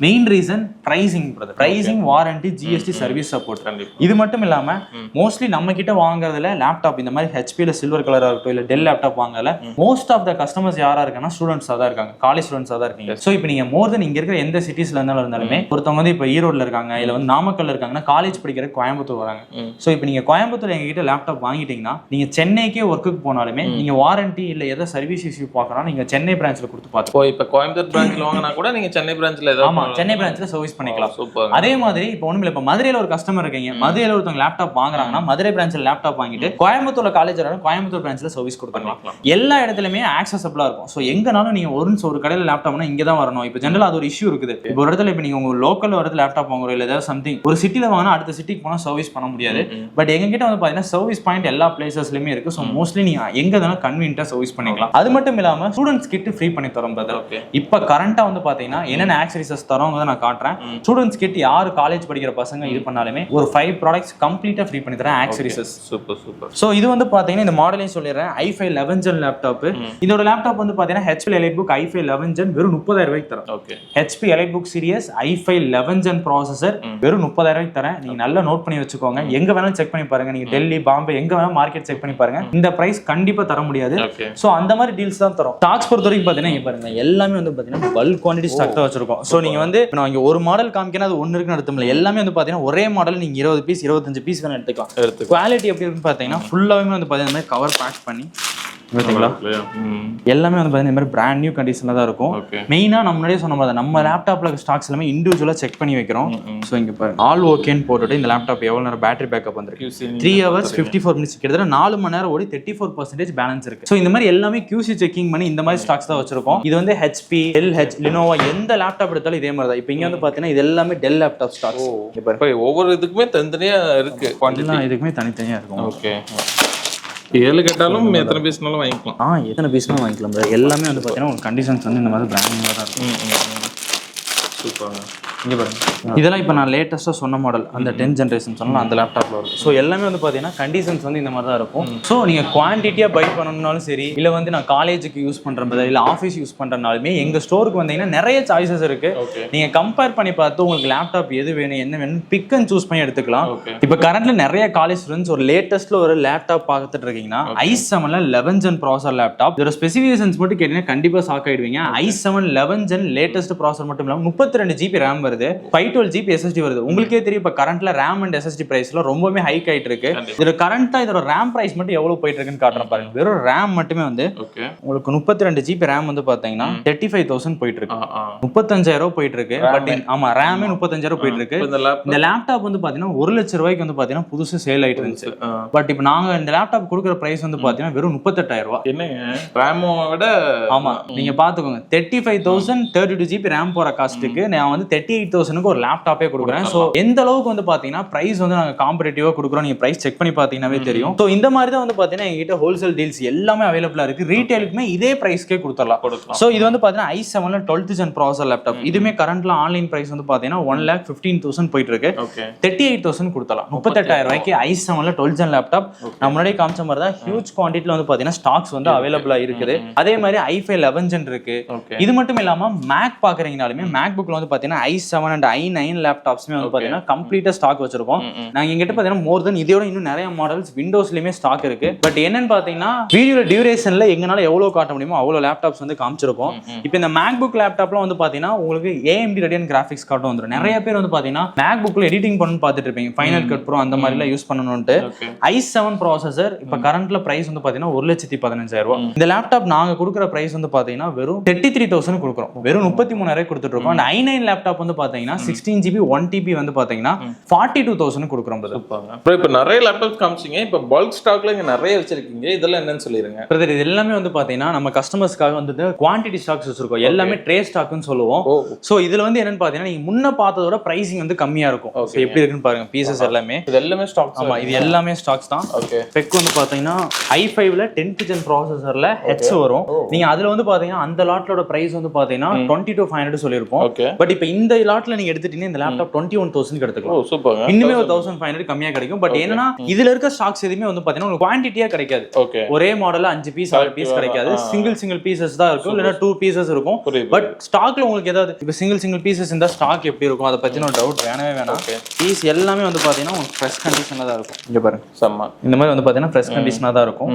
Main reason pricing brother, pricing, warranty, GST, service support. இது மட்டும் இல்லாம மோஸ்ட்லி நம்ம கிட்ட வாங்குறதுல லேப்டாப் இந்த மாதிரி ஹெச்பில சில்வர் கலரா இருக்கட்டும், இல்ல டெல் லேப்டாப் வாங்கல மோஸ்ட் ஆஃப் த கஸ்டமர்ஸ் யாரா இருக்காங்கன்னா ஸ்டூடெண்ட்ஸா தான் இருக்காங்க, காலேஜ் ஸ்டூடெண்ட்ஸா தான் இருக்கீங்க. சோ இப்போ நீங்க மோர் தென் இங்க இருக்கிற எந்த சிட்டிஸ்ல இருந்தாலுமே ஒருத்தவங்க வந்து இப்போ ஈரோட்ல இருக்காங்க, இல்ல வந்து நாமக்கல்ல இருக்காங்கன்னா காலேஜ் படிக்கிற கோயம்புத்தூர் வராங்க. சோ இப்போ நீங்க கோயம்புத்தூர் எங்க கிட்ட லேப்டாப் வாங்கிட்டீங்கன்னா நீங்க சென்னைக்கே ஒர்க்குக்கு போனாலுமே நீங்க வாரண்டி இல்ல ஏதாவது சர்வீஸ் இஷ்யூ பார்க்கணும், நீங்க சென்னை பிரான்ச்ல கொடுத்து பார்த்து. இப்போ கோயம்புத்தூர் பிரான்ச்ல வாங்கினா கூட நீங்க சென்னை பிரான்ச்ல ஏதாவது, ஆமா சென்னை பிரான்ச்ல சர்வீஸ் பண்ணிக்கலாம். அதே மாதிரி இப்போ ஒண்ணுமில்ல, இப்போ மதுரையில ஒரு கஸ்டமர் இருக்கீங்க, மதுரையில ஒருத்தவங்க லேப்டாப் வாங்குறாங்கன்னா மதுரை பிரான்ச்ல லேப்டாப் வாங்கிட்டு கோயம்புத்தூர்ல காலேஜ் வராங்க, கோயம்புத்தூர் பிரான்ச்ல சர்வீஸ் கொடுக்கலாம். எல்லா இடத்துலயுமே ஆக்சஸபிளா இருக்கும். சோ எங்கனாலும் நீங்க ஒரு கடையில லேப்டாப்னா இங்க தான் வரணும். இப்போ ஜெனரலா அது ஒரு இஷ்யூ இருக்குது. இப்போ ஒரு இடத்துல இப்போ நீங்க உங்க லோக்கல்ல வரது லேப்டாப் வாங்குறோம், இல்ல ஏதாவது சம்திங் ஒரு சிட்டில வாங்கினா அடுத்த சிட்டிக்கு போனா சர்வீஸ் பண்ண முடியாது. பட் எங்க கிட்ட வந்து பாத்தீங்கன்னா சர்வீஸ் பாயிண்ட் எல்லா பிளேசஸ்லயுமே இருக்கு. சோ மோஸ்ட்லி நீங்க எங்க இருந்தாலும் கன்வீனியன்ட்டா சர்வீஸ் பண்ணிக்கலாம். அது மட்டும் இல்லாம ஸ்டூடெண்ட்ஸ் கிட் ஃப்ரீ பண்ணி தரோம் பிரதர். இப்போ கரண்டா வந்து பாத்தீங்கன்னா என்னென்ன ஆக்சரிஸஸ் தரோங்க நான் காட்டுறேன். ஸ்டூடெண்ட்ஸ் கிட் யாரு காலேஜ் படிக்கிற பசங்க இது பண்ணாலுமே ஒரு 5 ப்ராடக்ட்ஸ் கம்ப்ளீட்டா ஃப்ரீ பண்ணி தரேன் ஆக்சரிஸஸ். சூப்பர். சோ இது வந்து பாத்தீங்கன்னா இந்த மாடலையும் சொல்லிடுறேன். i5 11 gen laptop. இதோட லேப்டாப் வந்து பாத்தீங்கன்னா HP EliteBook i5 11 gen வெறும் 30,000 ரூபாய்க்கு தரேன். HP EliteBook Series i5 11 gen processor வெறும் 30,000 ரூபாய்க்கு தரேன். நீங்க நல்லா நோட் பண்ணி வச்சுக்கோங்க. எங்க வேணாலும் செக் பண்ணி பாருங்க. நீங்க டெல்லி, பாம்பே எங்க வேணாலும் மார்க்கெட் செக் பண்ணி பாருங்க. இந்த பிரைஸ் கண்டிப்பா தர முடியாது. சோ அந்த மாதிரி டீல்ஸ் தான் தரோம். ஸ்டாக்ஸ் பொறுத்த வரைக்கும் பாத்தீங்கன்னா பாருங்க எல்லாமே வந்து பாத்தீங்கன்னா பல்க் குவாண்டிட்டி ஸ்டாக் தான் வச்சிருக்கோம். சோ நீங்க வந்து நான் இங்க ஒரு மாடல் மாடல் காமிக்கணும் அது ஒன்று இருக்குன்னு அர்த்தம் இல்லை. எல்லாமே வந்து பார்த்தீங்கன்னா ஒரே மாடல் நீங்கள் 20 பீஸ் 25 பீஸ் வேணும் எடுத்துக்கலாம். குவாலிட்டி எப்படி இருக்குன்னு பார்த்தீங்கன்னா ஃபுல்லாகவே வந்து பார்த்தீங்கன்னா இந்த மாதிரி கவர் பேக் பண்ணி பார்த்தீங்களா எல்லாமே வந்து பார்த்தீங்கன்னா இந்த மாதிரி பிராண்ட் நியூ கண்டிஷனில் தான் இருக்கும். மெயினாக நம்ம முன்னாடியே சொன்ன மாதிரி நம்ம லேப்டாப்பில் ஸ்டாக்ஸ் எல்லாமே இண்டிவிஜுவலாக செக் பண்ணி வைக்கிறோம். ஸோ இங்கே பாருங்க ஆல் ஓகேன்னு போட்டுட்டு இந்த லேப்டாப் எவ்வளோ நேரம் பேட்டரி பேக்கப் வந்துருக்கு 3 hours 54 minutes கிட்டத்தட்ட 4 மணி நேரம் ஓடி 34% பேலன்ஸ் இருக்கு. ஸோ இந்த மாதிரி எல்லாமே QC செக்கிங் பண்ணி இந்த மாதிரி ஸ்டாக்ஸ் தான் வச்சிருக்கோம். இது வந்து HP, LH, Lenovo எந்த லேப்டாப் எடுத்தாலும் இதே மாதிரி தான். இப்போ இங்கே வந்து பார்த்தீங்கன்னா இது எல்லாமே டெல் லேப்டாப் ஸ்டாக்ஸ். ஒவ்வொரு இதுக்குமே தனித்தனியா இருக்கு, இதுக்குமே தனித்தனியா இருக்கும். ஓகே 7 கேட்டாலும் எத்தனை பீஸ்னாலும் வாங்கிக்கலாம். எத்தனை பீஸ்னாலும் வாங்கிக்கலாம். எல்லாமே வந்து பார்த்தீங்கன்னா உங்களுக்கு கண்டிஷன்ஸ் வந்து இந்த மாதிரி பிராண்ட் நியூவாக தான் இருக்கும். சூப்பராங்க. இங்கே பாருங்க இதெல்லாம் இப்போ நான் லேட்டஸ்ட்டாக சொன்ன மாடல் அந்த 10th ஜென்ரேஷன் சொன்னால் அந்த லேப்டாப்பில் இருக்கும். ஸோ எல்லாமே வந்து பார்த்தீங்கன்னா கண்டிஷன்ஸ் வந்து இந்த மாதிரி தான் இருக்கும். ஸோ நீங்கள் குவான்டிட்டியாக பை பண்ணணும்னாலும் சரி, இல்லை வந்து நான் காலேஜுக்கு யூஸ் பண்ணுறது இல்லை ஆஃபீஸ் யூஸ் பண்ணுறதுனாலுமே எங்கள் ஸ்டோருக்கு வந்தீங்கன்னா நிறைய சாய்ஸஸ் இருக்குது. நீங்கள் கம்பேர் பண்ணி பார்த்து உங்களுக்கு லேப்டாப் எது வேணும் என்ன வேணும் பிக் அண்ட் சூஸ் பண்ணி எடுத்துக்கலாம். இப்போ கரண்ட்ல நிறைய காலேஜ் ஸ்டூடெண்ட்ஸ் ஒரு லேட்டஸ்ட்டில் ஒரு லேப்டாப் பார்த்துட்டு இருக்கீங்கன்னா i7 11th gen ப்ராசர் லேப்டாப். இதோட ஸ்பெசிஃபிகேஷன்ஸ் மட்டும் கேட்டீங்கன்னா கண்டிப்பாக ஷாக் ஆயிடுவீங்க. i7 11th gen லேட்டஸ்ட் ப்ராசர் மட்டும் இல்லாமல் 32 GB RAM வருது, 512 GB SSD வருது. உங்களுக்கே தெரியும் இப்போ கரண்ட்ல RAM அண்ட் SSD பிரைஸ்ல ரொம்பவே ஹைக் ஆயிட்டு இருக்கு. இதோட கரண்டா இதோட RAM பிரைஸ் மட்டும் எவ்வளவு போயிட்டு இருக்குன்னு காட்டுறேன் பாருங்க. வெறும் RAM மட்டுமே வந்து உங்களுக்கு 32 GB RAM வந்து பாத்தீங்கன்னா 35,000 போயிட்டு இருக்கு, 35,000 போயிட்டு இருக்கு. பட் ஆமா RAM 35,000 போயிட்டு இருக்கு. இந்த லேப்டாப் வந்து பாத்தீங்கன்னா 1 லட்சம் ரூபாய்க்கு வந்து பாத்தீங்கன்னா புதுசு சேல் ஆயிட்டு இருந்துச்சு. பட் இப்போ நாங்க இந்த லேப்டாப் கொடுக்குற பிரைஸ் வந்து பாத்தீங்கன்னா வெறும் 38,000 ரூபாய். என்னங்க RAM விட ஆமா நீங்க பாத்துக்கோங்க 35,000 32 GB RAM போற காஸ்ட்டுக்கு நான் வந்து 38,000க்கு ஒரு லேப்டாப்பே கொடுக்குறேன். ஸோ எந்த அளவுக்கு வந்து பாத்தீங்கன்னா பிரைஸ் வந்து நாங்கள் காம்படிட்டிவாக கொடுக்குறோம். நீங்க பிரைஸ் செக் பண்ணி பாத்தீங்கன்னாவே தெரியும். ஸோ இந்த மாதிரி தான் வந்து பாத்தீங்கன்னா எங்ககிட்ட ஹோல்சேல் டீல்ஸ் எல்லாமே அவைலபிளா இருக்கு. ரீட்டைலுக்குமே இதே பிரைஸ்க்கே கொடுத்துடலாம். ஸோ இது வந்து பாத்தீங்கன்னா i7 12th gen ப்ராசர் லேப்டாப். இதுமே கரண்ட்ல ஆன்லைன் பிரைஸ் வந்து பாத்தீங்கன்னா 1,15,000 போயிட்டு இருக்கு. 38,000 கொடுத்தலாம். 38,000 ரூபாய்க்கு i7 12th gen லேப்டாப். நம்ம முன்னாடி காமிச்ச மாதிரி தான் ஹியூஜ் குவான்டிட்டில வந்து பாத்தீங்கன்னா ஸ்டாக்ஸ் வந்து அவைலபிளா இருக்குது. அதே மாதிரி i5 11th gen இருக்கு. இது மட்டும் இல்லாம மேக் பாக்குறீங்கனாலுமே மேக் புக்ல வந்து பாத்தீங்கன்னா i7 அண்ட் i9 லேப்டாப்ஸ்மே வந்து பாத்தீங்கன்னா கம்ப்ளீட்டா ஸ்டாக் வச்சிருக்கோம். நாங்க எங்கிட்ட பாத்தீங்கன்னா மோர் தென் இதோட இன்னும் நிறைய மாடல்ஸ் விண்டோஸ்லயுமே ஸ்டாக் இருக்கு. பட் என்னன்னு பாத்தீங்கன்னா வீடியோல டியூரேஷன்ல எங்கனால எவ்வளவு காட்ட முடியுமோ அவ்வளவு லேப்டாப்ஸ் வந்து காமிச்சிருக்கோம். இப்போ இந்த மேக் புக் லேப்டாப்ல வந்து பாத்தீங்கன்னா உங்களுக்கு AMD Radeon கிராபிக்ஸ் கார்டும் வந்துடும். நிறைய பேர் வந்து பாத்தீங்கன்னா மேக் புக்ல எடிட்டிங் பண்ணணும்னு பாத்துட்டு இருப்பீங்க, ஃபைனல் கட் ப்ரோ அந்த மாதிரி எல்லாம் யூஸ் பண்ணணும்ட்டு. i7 ப்ராசஸர் இப்ப கரண்ட்ல பிரைஸ் வந்து பாத்தீங்கன்னா 1,15,000 ரூபாய். இந்த லேப்டாப் நாங்க கொடுக்குற பிரைஸ் வந்து பாத்தீங்கன்னா வெறும் 33,000 கொடுக்குறோம். வெறும் 33,000 கொடுத்துட்டு இருக்கோம். அந்த i9 லேப்டாப் வந்து பாத்தீங்கன்னா 16 GB 1 TB வந்து பாத்தீங்கன்னா 42,000 கொடுக்குறோம். இப்போ நிறைய லேப்டாப் காமிச்சிங்க, இப்போ பல்க் ஸ்டாக்ல இங்க நிறைய வச்சிருக்கீங்க, இதெல்லாம் என்னன்னு சொல்லிருங்க. பிரதர் இது எல்லாமே வந்து பாத்தீங்கன்னா நம்ம கஸ்டமர்ஸ்க்காக வந்து குவான்டிட்டி ஸ்டாக்ஸ் வச்சிருக்கோம். எல்லாமே ட்ரே ஸ்டாக்னு சொல்லுவோம். சோ இதுல வந்து என்னன்னு பாத்தீங்கன்னா நீங்க முன்ன பார்த்ததோட பிரைசிங் வந்து கம்மியா இருக்கும். எப்படி இருக்குன்னு பாருங்க பீசஸ் எல்லாமே. இது எல்லாமே ஸ்டாக்ஸ். ஆமா இது எல்லாமே ஸ்டாக்ஸ் தான். ஸ்பெக் வந்து பாத்தீங்கன்னா i5ல 10th gen ப்ராசஸர்ல H வரும். நீங்க அதுல வந்து பாத்தீங்கன்னா அந்த லாட்லோட பிரைஸ் வந்து பாத்தீங்கன்னா 22,500 சொல்லிருப்போம். பட் இப்போ இந்த லாட்ல நீங்க எடுத்துட்டீங்கன்னா இந்த லேப்டாப் 21,000 எடுத்துக்கலாம். சூப்பர். இன்னுமே 1,500 கம்மியா கிடைக்கும். பட் என்னன்னா இதுல இருக்க ஸ்டாக்ஸ் எதுவுமே வந்து பாத்தீங்கன்னா உங்களுக்கு குவான்டிட்டியா கிடைக்காது. ஒரே மாடல்ல 5 பீஸ் 6 பீஸ் கிடைக்காது. சிங்கிள் பீசஸ் தான் இருக்கும், இல்லனா 2 பீசஸ் இருக்கும். பட் ஸ்டாக்ல உங்களுக்கு ஏதாவது இப்போ சிங்கிள் பீசஸ் இந்த ஸ்டாக் எப்படி இருக்கும் அதை பத்தின ஒரு டவுட் வேணவே வேணாம். பீஸ் எல்லாமே வந்து பாத்தீங்கன்னா உங்களுக்கு ஃப்ரெஷ் கண்டிஷன்ல தான் இருக்கும். இங்க பாருங்க செம்ம இந்த மாதிரி வந்து பாத்தீங்கன்னா ஃப்ரெஷ் கண்டிஷனா தான் இருக்கும்.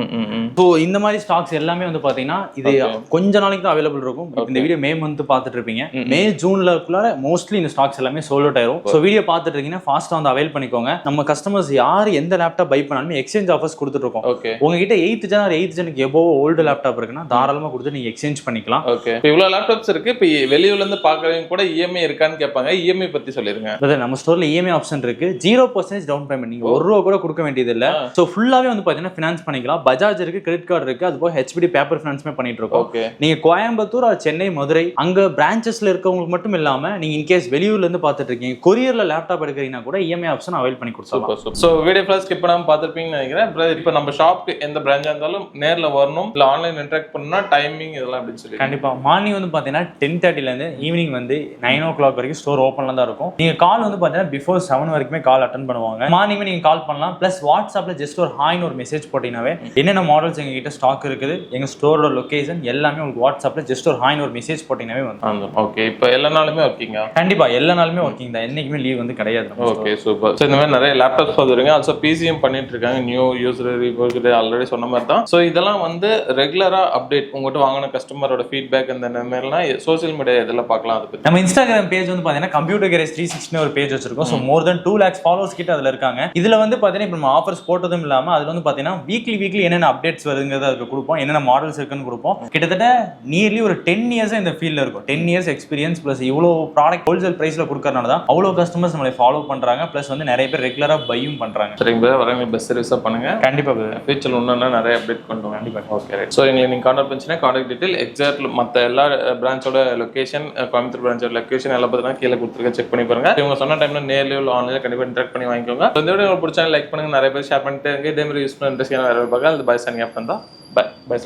சோ இந்த மாதிரி ஸ்டாக்ஸ் எல்லாமே வந்து பாத்தீங்கன்னா இது கொஞ்ச நாளைக்கு தான் அவைலபிள் இருக்கும். இந்த வீடியோ மே மந்த் பாத்துட்டு இருப்பீங்க. மே ஜூன்லக்குள்ள மோஸ்ட்லி இந்த ஸ்டாக்ஸ் எல்லாமே சோல்ட் அவுட் ஆயிரும். சோ வீடியோ பாத்துட்டு இருக்கீங்கன்னா ஃபாஸ்டா வந்து அவைல் பண்ணிக்கோங்க. நம்ம கஸ்டமர்ஸ் யார் எந்த லேப்டாப் பை பண்ணாலுமே எக்ஸ்சேஞ்ச் ஆஃபர்ஸ் கொடுத்துட்டு இருக்கோம். உங்ககிட்ட 8th gen or 8th gen above old laptop இருக்குன்னா தாராளமா கொடுத்து நீங்க எக்ஸ்சேஞ்ச் பண்ணிக்கலாம். இவ்வளவு லேப்டாப்ஸ் இருக்கு. இப்போ வெளியூர்ல இருந்து பாக்குறவங்க கூட EMI இருக்கான்னு கேட்பாங்க. EMI பத்தி சொல்லிருங்க. நம்ம ஸ்டோர்ல EMI ஆப்ஷன் இருக்கு. 0% டவுன் பேமெண்ட், நீங்க 1 ரூபா கூட கொடுக்க வேண்டியது இல்ல. சோ ஃபுல்லாவே வந்து பாத்தீங்கன்னா ஃபினான்ஸ் பண்ணிக்கலாம். பஜாஜ் இருக்கு, கிரெடிட் கார்டு இருக்கு, அது போக HBD பேப்பர் ஃபினான்ஸ்மே பண்ணிட்டு இருக்கோம். நீங்க கோயம்புத்தூர் சென்னை மதுரை அங்க பிரான்ச்சஸ்ல இருக்கவங்களுக்கு மட்டும் இல்லாம நீங்க இன்கேஸ் வெளியூர்ல இருந்து பாத்துட்டு இருக்கீங்க கொரியர்ல லேப்டாப் எடுக்கிறீங்கன்னா கூட EMI ஆப்ஷன் அவைல் பண்ணி கொடுத்துருவோம். சோ வீடியோ ஃபுல்லா ஸ்கிப் பண்ணாம பாத்துருப்பீங்கன்னு நினைக்கிறேன். இப்போ நம்ம ஷாப்க்கு எந்த பிரான்ச்சா இருந்தாலும் நேர்ல வரணும், இல்ல ஆன்லைன் இன்டராக்ட் பண்ணா டைமிங் இதெல்லாம் எப்படி சொல்லி கண்டிப்பா மார்னிங் வந்து பாத்தீங்கன்னா 10:30ல இருந்து ஈவினிங் வந்து 9 o'clock வரைக்கும் ஸ்டோர் ஓப்பன்ல தான் இருக்கும். நீங்க கால் வந்து பாத்தீங்கன்னா பிஃபோர் 7 வரைக்குமே கால் அட்டெண்ட் பண்ணுவாங்க. மார்னிங் நீங்க கால் பண்ணலாம். பிளஸ் வாட்ஸ்அப்ல ஜஸ்ட் ஒரு ஹாய்னு ஒரு மெசேஜ் போட்டீங்கன்னாவே என்னென்ன மாடல்ஸ் எங்க கிட்ட ஸ்டாக் இருக்குது, எங்க ஸ்டோரோட லொகேஷன் எல்லாமே உங்களுக்கு வாட்ஸ்அப்ல ஜஸ்ட் ஒரு ஹாய்னு ஒரு மெசேஜ் போட்டீங்கன்னாவே வந்து. ஓகே இப்போ எல்லா நாளுமே இருக்கீங்க. கண்டிப்பா எல்லா நாளுமே ஒர்க்கிங் தான், என்னைக்குமே லீவ் வந்து கிடையாது. Okay super. ஸோ இந்த மாதிரி நிறைய லேப்டாப்ஸ் பார்த்துருங்க. ஆல்சோ பிசிஎம் பண்ணிட்டு இருக்காங்க, நியூ யூசர் ரிவ்யூ ஆல்ரெடி சொன்ன மாதிரி தான். ஸோ இதெல்லாம் வந்து ரெகுலரா அப்டேட் உங்கள்கிட்ட வாங்கின கஸ்டமரோட ஃபீட்பேக் இந்த மாதிரிலாம் சோசியல் மீடியா இதெல்லாம் பார்க்கலாம். அதை பற்றி நம்ம இன்ஸ்டாகிராம் பேஜ் வந்து பாத்தீங்கன்னா கம்ப்யூட்டர் கேரேஜ் 360 ஒரு பேஜ் வச்சிருக்கோம். ஸோ மோர் தென் 2 lakhs ஃபாலோவர்ஸ் கிட்ட அதுல இருக்காங்க. இதுல வந்து பாத்தீங்கன்னா இப்போ நம்ம ஆஃபர்ஸ் போட்டதும் இல்லாம அதுல வந்து பாத்தீங்கன்னா வீக்லி என்னென்ன அப்டேட்ஸ் வருதுங்கிறத அதுக்கு கொடுப்போம், என்னென்ன மாடல்ஸ் இருக்குன்னு கொடுப்போம். கிட்டத்தட்ட நியர்லி ஒரு 10 years இந்த ஃபீல்ட்ல இருக்கும். 10 years எக்ஸ்பீரியன்ஸ் பிளஸ் இவ்வளோ ப்ராடக்ட் ஹோல்சேல் பிரைஸ்ல கொடுக்கறனால தான் அவ்வளோ கஸ்டமர்ஸ் நம்மளை ஃபாலோ பண்றாங்க. பிளஸ் வந்து நிறைய பேர் ரெகுலரா பையும் பண்றாங்க. சரிங்க, வரவங்க பெஸ்ட் சர்வீஸாக பண்ணுங்க. கண்டிப்பா ஃபியூச்சர் இன்னும் நிறைய அப்டேட் கொண்டு வாங்க. கண்டிப்பாக. Okay right. ஸோ எங்களை நீங்கள் கான்டாக்ட் பண்ணிச்சுன்னா கான்டாக்ட் டீட்டெயில் எக்ஸாக்ட் மற்ற எல்லா பிரான்ச்சோட லொகேஷன், கோயம்புத்தூர் பிரான்ச்சோட லொகேஷன் எல்லாம் பார்த்தீங்கன்னா கீழே கொடுத்துருக்கேன், செக் பண்ணி பாருங்க. இவங்க சொன்ன டைம்ல நேர்ல உள்ள ஆன்லைனில் கண்டிப்பாக இன்டராக்ட் பண்ணி வாங்கிக்கோங்க. இந்த வீடியோ உங்களுக்கு பிடிச்சா லைக் பண்ணுங்க, நிறைய பேர் ஷேர் பண்ணிட்டு இதே மாதிரி யூஸ் பண்ண இன்ட்ரெஸ்ட் வேறு பார்க்க அது பை சனிங் ஆஃப் தான். Bye by.